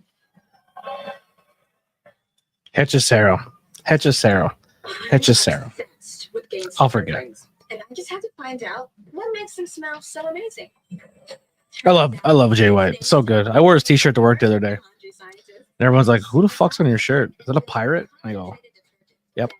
Hechicero. I'll forget. And I just had to find out what makes him smell so amazing. I love Jay White. So good. I wore his t-shirt to work the other day. And everyone's like, who the fuck's on your shirt? Is that a pirate? I go, yep.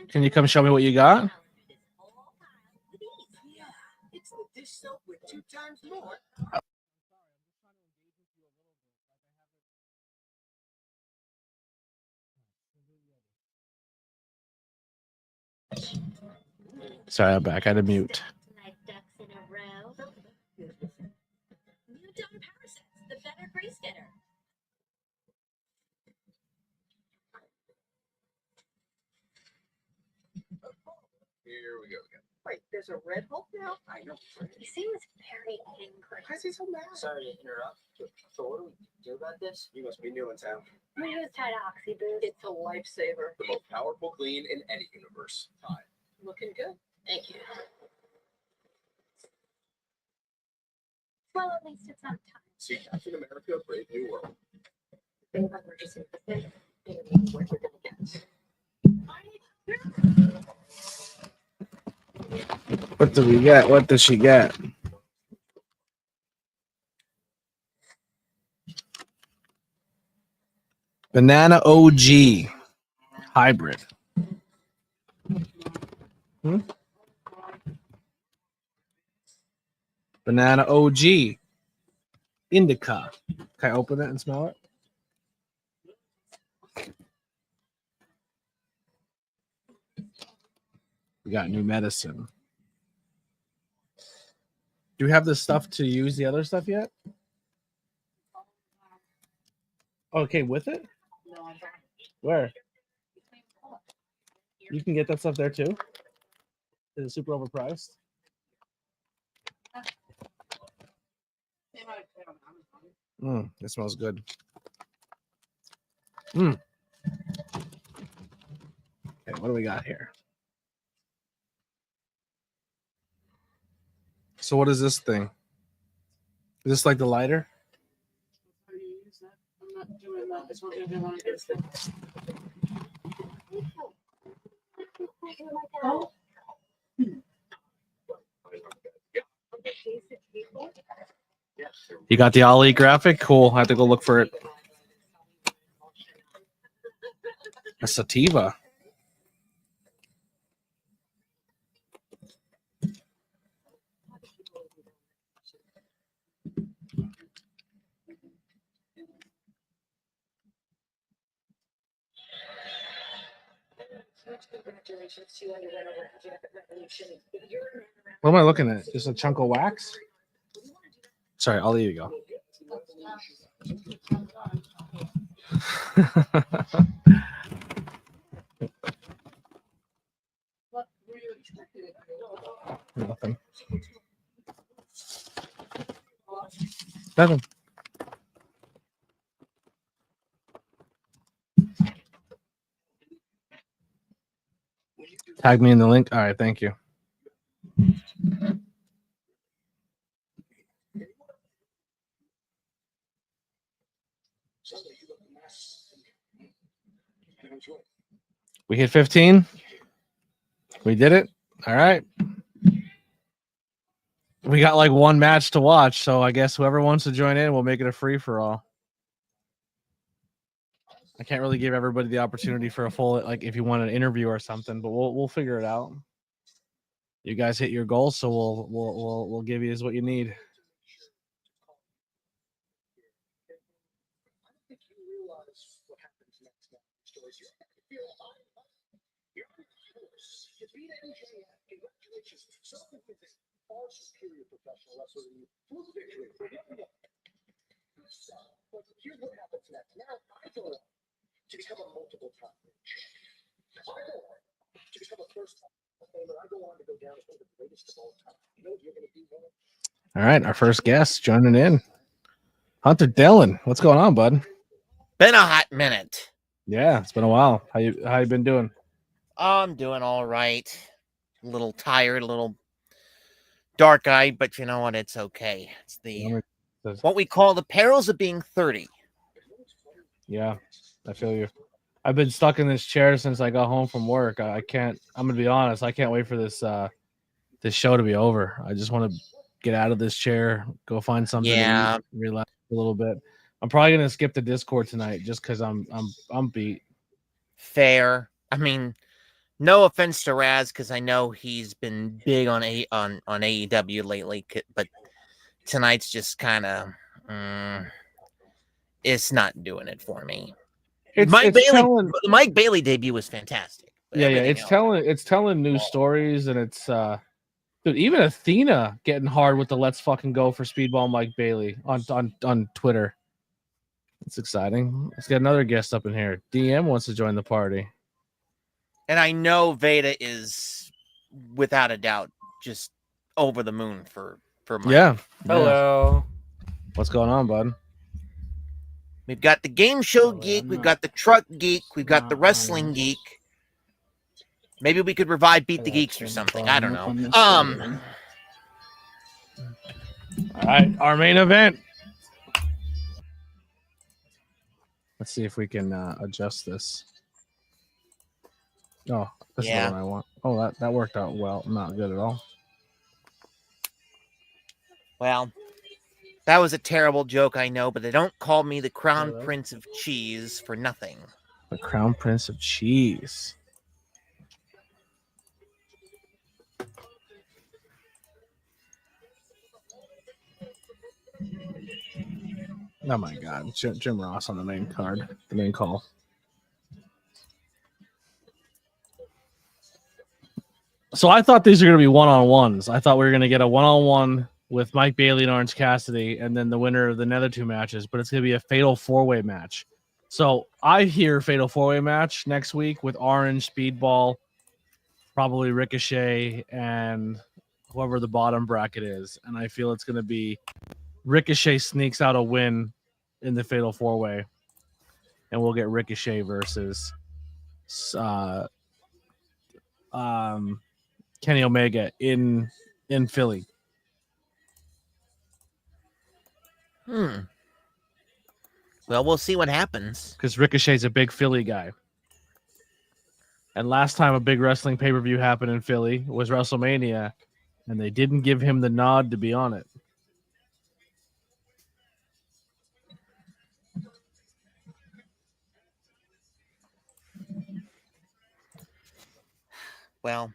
Can you come show me what you got? It's the dish soap with 2 times more. Sorry, I'm back. I had to mute. Like ducks in a row. New Dawn Power Sets, the better grease getter. Here we go again. Wait, there's a Red Hulk now? I know. He seems very angry. Why is he so mad? Sorry to interrupt. So what do we do about this? You must be new in town. We use Tide Oxy Boost. It's a lifesaver. The most powerful clean in any universe. Tide. Looking good. Thank you. Well, at least it's not time. See Captain America, Brave New World. Think about purchasing the thing. What you're gonna get. What do we get? What does she get? Banana OG hybrid. Banana OG indica. Can I open it and smell it? We got new medicine. Do we have the stuff to use the other stuff yet? Okay, with it? Where? You can get that stuff there too? Is it super overpriced? It smells good. Okay, what do we got here? So what is this thing? Is this like the lighter? I'm not doing that. It's what they're doing. It's the You got the Ali graphic? Cool. I have to go look for it. A sativa. Congratulations to you on your win over ABJ Revolution. You're a man around. What am I looking at? Just a chunk of wax? Sorry, I'll let you go. Nothing. Nothing. Tag me in the link. All right, thank you. We hit 15. We did it. All right. We got like one match to watch, so I guess whoever wants to join in, we'll make it a free for all. I can't really give everybody the opportunity for a full, like if you want an interview or something, but we'll figure it out. You guys hit your goals, so we'll give you what you need. Far superior professional wrestler than you. Prove victory. But here's what happens next. Now I go on to become a multiple time champion. I go on to become a first time famer. I go on to go down as one of the greatest of all time. You know what you're going to do, man? All right, our first guest joining in. Hunter Dillon, what's going on, bud? Been a hot minute. Yeah, it's been a while. How you been doing? I'm doing all right. A little tired, a little dark-eyed, but you know what? It's okay. It's the what we call the perils of being 30. Yeah, I feel you. I've been stuck in this chair since I got home from work. I can't. I'm gonna be honest. I can't wait for this show to be over. I just want to get out of this chair, go find something to eat, relax a little bit. I'm probably gonna skip the Discord tonight just because I'm beat. Fair. I mean, no offense to Raz, because I know he's been big on AEW lately, but tonight's just kind of it's not doing it for me. The Mike Bailey debut was fantastic. Yeah, it's telling new stories, and it's dude, even Athena getting hard with the "Let's fucking go" for Speedball Mike Bailey on Twitter. It's exciting. Let's get another guest up in here. DM wants to join the party. And I know Veda is, without a doubt, just over the moon for Mike. Yeah. Hello. What's going on, bud? We've got the game show geek. We've got the truck geek. We've got the wrestling geek. Maybe we could revive Beat the Geeks or something. I don't know. All right, our main event. Let's see if we can adjust this. Oh, this is the one I want. Oh, that worked out well. Not good at all. Well, that was a terrible joke, I know, but they don't call me the Crown Prince of Cheese for nothing. The Crown Prince of Cheese. Oh my God, Jim Ross on the main card, the main call. So I thought these are going to be one-on-ones. I thought we were going to get a one-on-one with Mike Bailey and Orange Cassidy, and then the winner of the other two matches. But it's going to be a fatal four-way match. So I hear fatal four-way match next week with Orange, Speedball, probably Ricochet, and whoever the bottom bracket is. And I feel it's going to be Ricochet sneaks out a win in the fatal four-way, and we'll get Ricochet versus Kenny Omega in Philly. Well, we'll see what happens. Because Ricochet's a big Philly guy. And last time a big wrestling pay-per-view happened in Philly was WrestleMania, and they didn't give him the nod to be on it. Well,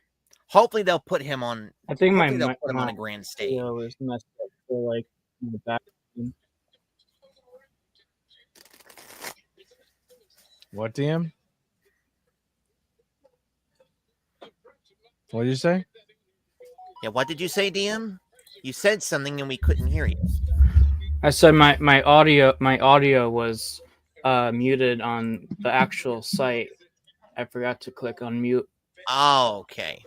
hopefully they'll put him on. I think they'll put him on a grand stage. Was messed up for like in the back. What, DM? What did you say? Yeah, what did you say, DM? You said something and we couldn't hear you. I said my audio was muted on the actual site. I forgot to click on mute. Oh, okay.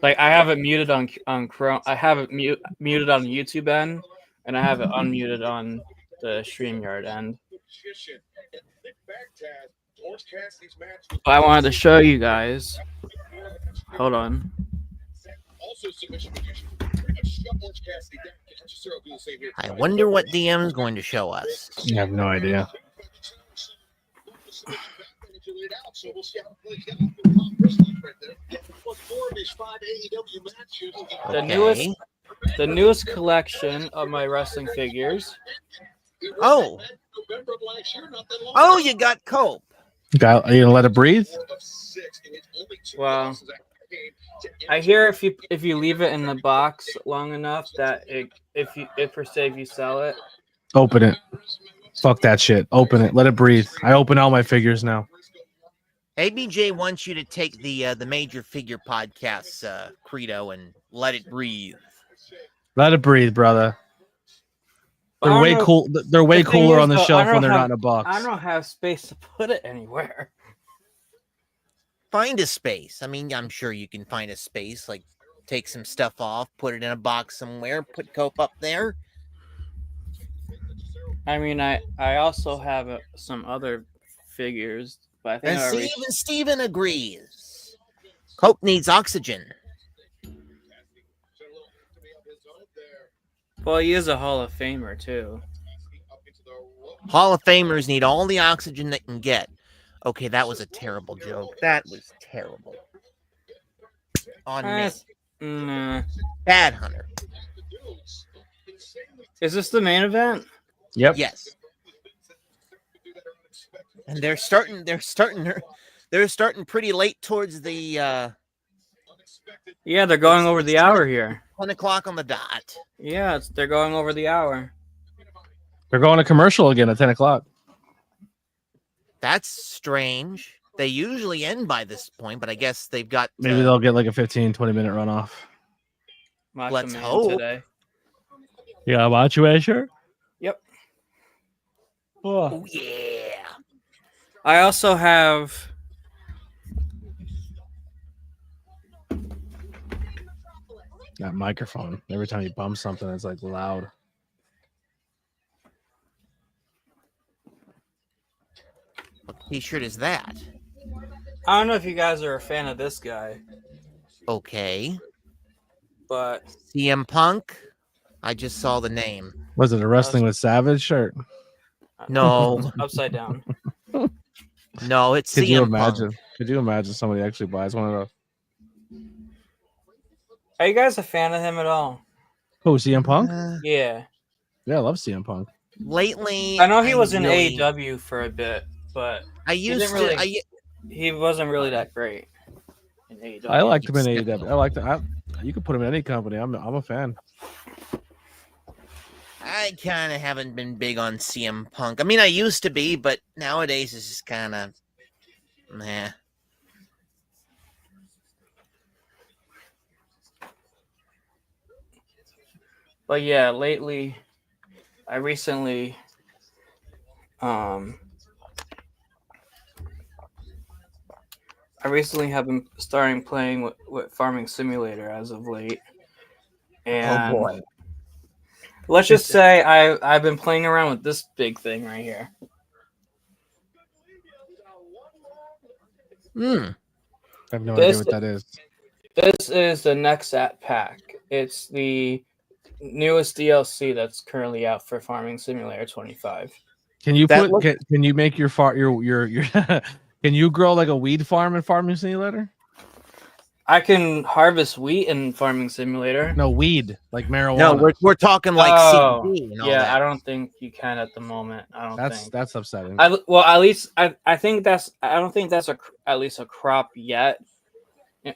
Like I have it muted on Chrome. I have it muted on the YouTube end, and I have it unmuted on the StreamYard end. But I wanted to show you guys. Hold on. I wonder what DM is going to show us. I have no idea. The newest collection of my wrestling figures. Oh, you got Cope. Are you gonna let it breathe? Well, I hear if you leave it in the box long enough that if for say if you sell it. Open it. Fuck that shit. Open it. Let it breathe. I open all my figures now. ABJ wants you to take the Major Figure Podcast's credo and let it breathe. Let it breathe, brother. They're way cool. They're way cooler on the shelf when they're not in a box. I don't have space to put it anywhere. Find a space. I mean, I'm sure you can find a space. Like, take some stuff off, put it in a box somewhere, put Cope up there. I mean, I also have some other figures, but I think Steven agrees. Cope needs oxygen. Well, he is a Hall of Famer too. Hall of Famers need all the oxygen they can get. Okay, that was a terrible joke. That was terrible. On me. Bad Hunter. Is this the main event? Yep. Yes. And they're starting pretty late towards the Yeah, they're going over the hour here. 10 o'clock on the dot. Yeah, they're going over the hour. They're going to commercial again at 10 o'clock. That's strange. They usually end by this point, but I guess they've got... Maybe they'll get like a 15, 20-minute runoff. Let's hope. Today. You got a Macho shirt? Yep. Oh, yeah. I also have... That microphone. Every time you bump something, it's like loud. What t-shirt is that? I don't know if you guys are a fan of this guy. Okay. But CM Punk? I just saw the name. Was it a Wrestling with Savage shirt? No. Upside down. No, it's Could CM you imagine? Punk. Could you imagine somebody actually buys one of those? Are you guys a fan of him at all? Oh, CM Punk? Yeah. Yeah, I love CM Punk. Lately, I know he was in AEW for a bit, but he wasn't really that great in AEW. I liked him in AEW. I like that. You could put him in any company. I'm a fan. I kind of haven't been big on CM Punk. I mean, I used to be, but nowadays it's just kind of meh. But yeah, lately, I recently, have been starting playing with Farming Simulator as of late. And oh boy. Let's just say I've been playing around with this big thing right here. I have no idea what that is. This is the Nexat pack. It's the newest DLC that's currently out for Farming Simulator 25. Can you can you make your can you grow like a weed farm in Farming Simulator? I can harvest wheat in Farming Simulator. No, weed, like marijuana. No, we're talking like CBD and all yeah, that. I don't think you can at the moment. I don't think. That's upsetting. I don't think that's at least a crop yet.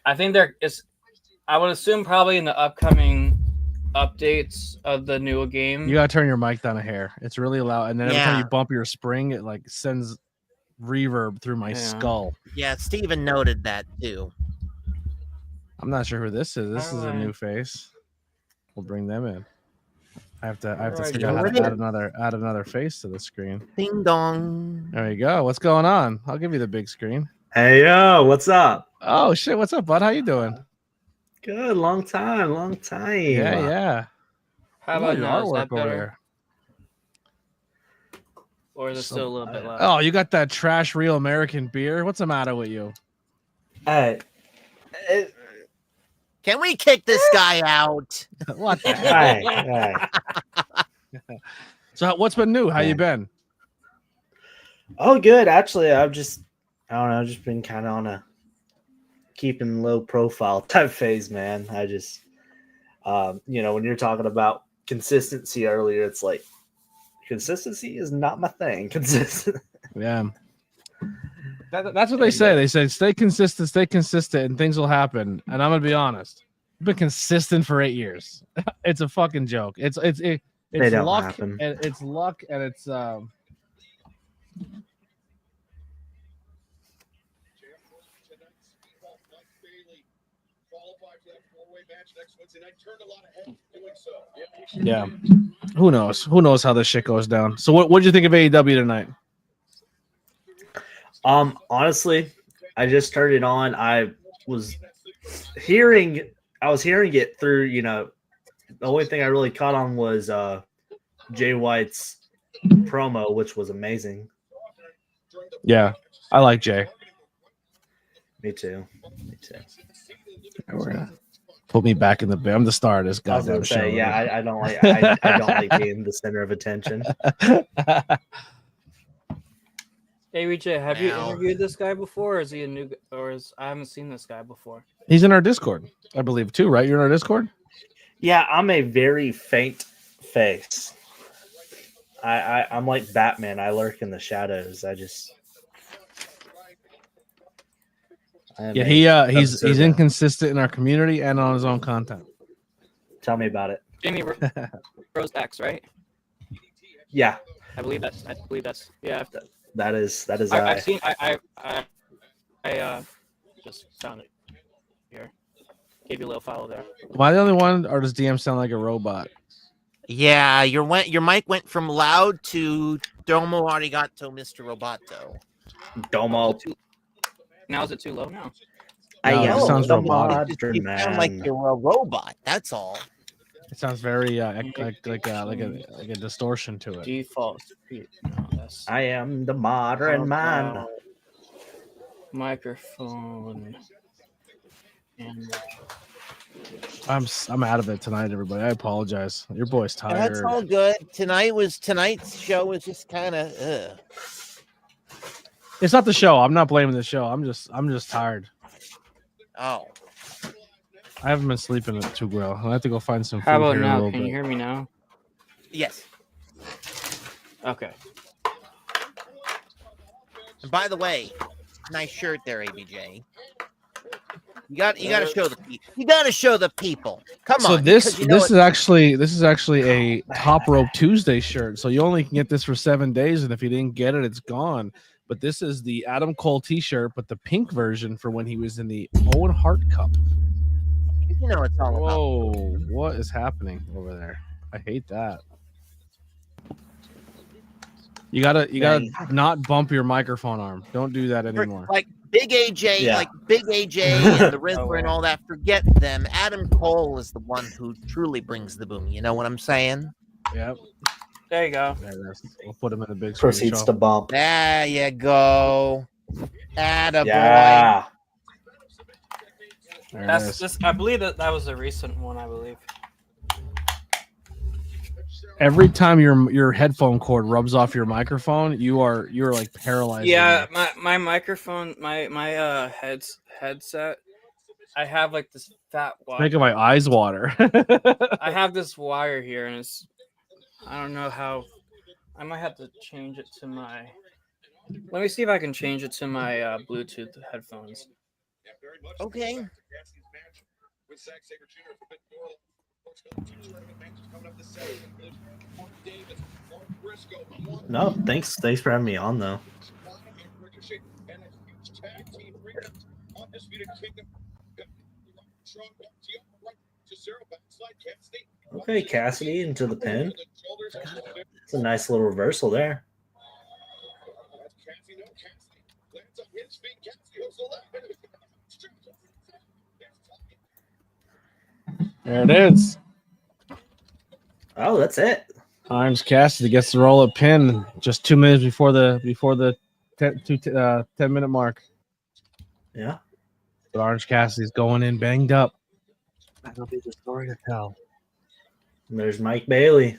I think there is. I would assume probably in the upcoming updates of the new game. You gotta turn your mic down a hair. It's really loud, and then every time you bump your spring, it like sends reverb through my skull. Yeah, Steven noted that too. I'm not sure who this is. This is a Alright. new face. We'll bring them in. I have to Alright, figure out how Joe. to add another face to the screen. Ding dong. There you go. What's going on? I'll give you the big screen. Hey yo, what's up? Oh shit, what's up, bud? How you doing? Good, long time. Yeah. How Oh, about your now? Is artwork that over better? there. Or is it still a little bit loud? Oh, you got that trash real American beer? What's the matter with you? Hey, Can we kick this guy out? What the hell? hey. So what's been new? How you been? Oh, good. Actually, I don't know, just been kind of on a keeping low profile type phase, man. I just, when you're talking about consistency earlier, it's like consistency is not my thing. Consistent. Yeah. That's what they say. They say stay consistent, and things will happen. And I'm gonna be honest. I've been consistent for 8 years. It's a fucking joke. It's don't luck. happen. And it's luck, and it's yeah. Who knows? Who knows how this shit goes down? So what did you think of AEW tonight? Honestly, I just started on. I was hearing it through, the only thing I really caught on was Jay White's promo, which was amazing. Yeah, I like Jay. Me too. We're gonna put me back in the bed. I'm the star of this I was goddamn gonna show. say, yeah, I don't like I don't like being the center of attention. ABJ, have you Now. interviewed this guy before? Or is he a new? I haven't seen this guy before. He's in our Discord, I believe, too, right? You're in our Discord? Yeah, I'm a very faint face. I'm like Batman. I lurk in the shadows. Yeah, he's inconsistent in our community and on his own content. Tell me about it. Jamie Rose X, right? Yeah, I believe that's yeah. that is. I've seen. I just found it here. Gave you a little follow there. Am I the only one, or does DM sound like a robot? Yeah, your mic went from loud to Domo Arigato, Mr. Roboto. Domo. Now is it too low now? No, I it sounds the robotic. You sound like you're a robot. That's all. It sounds very like a distortion to it. Default speed. No, that's I am the modern man. microphone. And I'm out of it tonight, everybody. I apologize. Your boy's tired. That's all good. Tonight's show was just kind of. It's not the show. I'm not blaming the show. I'm just tired. Oh. I haven't been sleeping too well. I have to go find some food. how about here in a now? little Can you bit. hear me now? Yes. Okay. And by the way, nice shirt there, ABJ. You got to show the people. You got to show the people. Come So on. this because is actually a Top Rope Tuesday shirt. So you only can get this for 7 days, and if you didn't get it, it's gone. But this is the Adam Cole T-shirt, but the pink version for when he was in the Owen Hart Cup. you know it's all about. Whoa, what is happening over there? I hate that. You gotta not bump your microphone arm. Don't do that anymore. Like Big AJ, Yeah. like Big AJ and the Riddler and all that. Forget them. Adam Cole is the one who truly brings the boom. You know what I'm saying? Yep. There you go. There it is. We'll put him in the big screen Proceeds show. to bump. There you go. Attaboy. Yeah. There it That's is. just. I believe that was a recent one. I believe. Every time your headphone cord rubs off your microphone, you're like paralyzed. Yeah, my microphone, my headset. I have like this fat wire. Making my eyes water. I have this wire here, and it's. I don't know how. I might have to change it to my. Let me see if I can change it to my Bluetooth headphones. Okay. No, thanks for having me on though. Okay, Cassidy into the pin. It's a nice little reversal there. There it is. Oh, that's it. Orange Cassidy gets the roll up pin just 2 minutes before the 10-minute mark. Yeah. But Orange Cassidy's going in banged up. That'll be the story to tell. And there's Mike Bailey.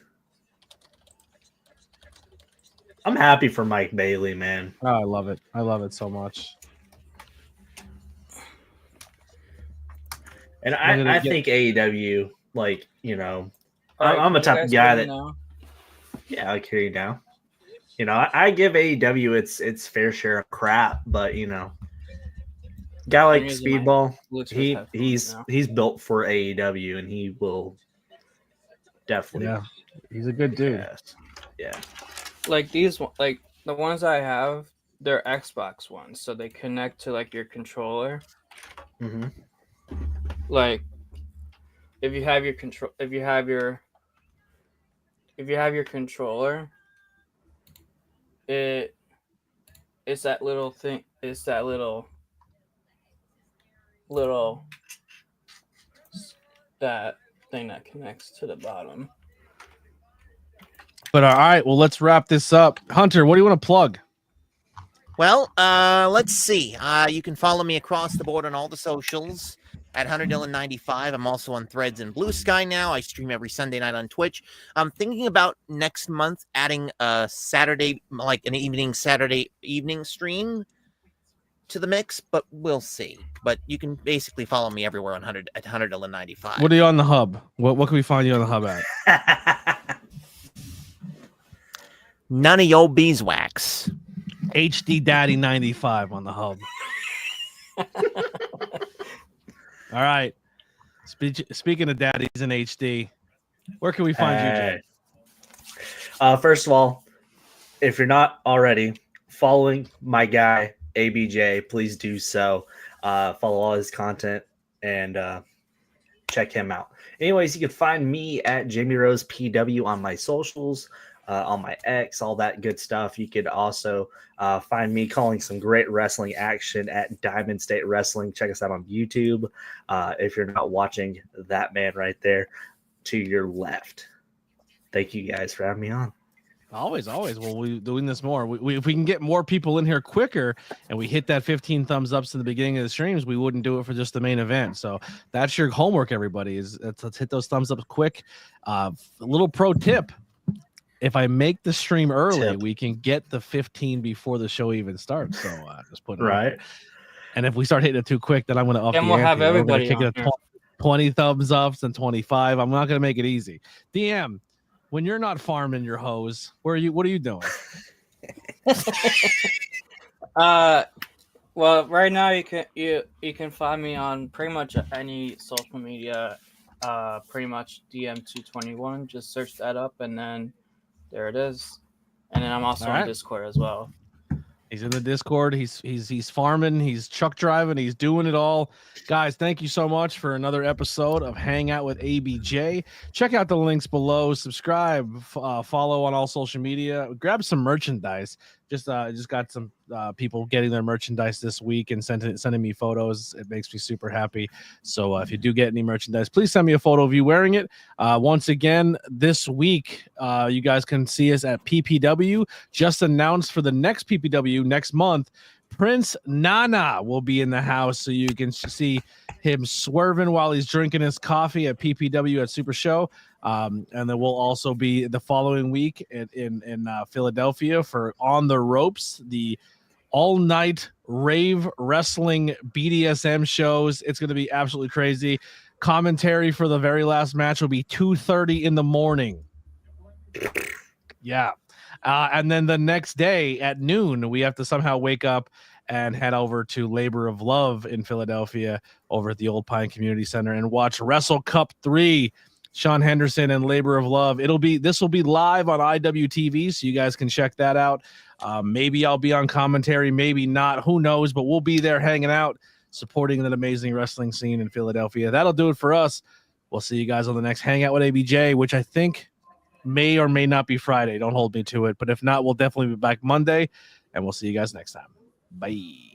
I'm happy for Mike Bailey, man. Oh, I love it. I love it so much. And I think AEW, like, you know, I'm a type of guy that. Yeah, I carry you down. You know, I give AEW its fair share of crap, but you know, guy like Speedball, he's built for AEW, and he will definitely. Yeah, he's a good dude. Yeah. Like these, like the ones I have, they're Xbox ones, so they connect to like your controller. Mm-hmm. Like, if you have your controller, it's that little thing. It's that little that thing that connects to the bottom. But all right, well, let's wrap this up. Hunter, what do you want to plug? Well, let's see. You can follow me across the board on all the socials at HunterDylan95. I'm also on Threads and Blue Sky now. I stream every Sunday night on Twitch. I'm thinking about next month adding a Saturday, like an Saturday evening stream to the mix, but we'll see. But you can basically follow me everywhere on at HunterDylan95. What are you on the hub? What can we find you on the hub at? None of your beeswax. HD Daddy 95 on the hub. All right. Speaking of daddies in HD, where can we find you, Jay? First of all, if you're not already following my guy ABJ, please do so. Follow all his content and check him out. Anyways, you can find me at Jamie Rose PW on my socials. On my X, all that good stuff. You could also find me calling some great wrestling action at Diamond State Wrestling. Check us out on YouTube. If you're not watching that man right there to your left. Thank you guys for having me on. Always. Well, we're doing this more. If we can get more people in here quicker and we hit that 15 thumbs ups in the beginning of the streams, we wouldn't do it for just the main event. So that's your homework, everybody, is let's hit those thumbs ups quick. A little pro tip. If I make the stream early, we can get the 15 before the show even starts. So just put it right. And if we start hitting it too quick, then I'm going to up. Then we'll have everybody kick it 20 thumbs ups and 25. I'm not going to make it easy. DM, when you're not farming your hose, what are you doing? Well, right now you can find me on pretty much any social media. Pretty much DM221. Just search that up and then. There it is. And then I'm also on Discord as well. He's in the Discord. He's farming. He's truck driving. He's doing it all. Guys, thank you so much for another episode of Hangout with ABJ. Check out the links below. Subscribe. Follow on all social media. Grab some merchandise. Just got some people getting their merchandise this week and sending me photos. It makes me super happy. So if you do get any merchandise, please send me a photo of you wearing it. Once again, this week, you guys can see us at PPW. Just announced for the next PPW next month, Prince Nana will be in the house, so you can see him swerving while he's drinking his coffee at PPW at Super Show. And then we'll also be the following week in Philadelphia for On the Ropes, the all-night rave wrestling BDSM shows. It's going to be absolutely crazy. Commentary for the very last match will be 2:30 in the morning. Yeah. And then the next day at noon, we have to somehow wake up and head over to Labor of Love in Philadelphia over at the Old Pine Community Center and watch Wrestle Cup 3, Sean Henderson and Labor of Love. This will be live on IWTV, so you guys can check that out. Maybe I'll be on commentary, maybe not. Who knows? But we'll be there hanging out. supporting that amazing wrestling scene in Philadelphia. That'll do it for us. We'll see you guys on the next Hangout with ABJ, which I think may or may not be Friday. Don't hold me to it. But if not, we'll definitely be back Monday, and we'll see you guys next time. Bye.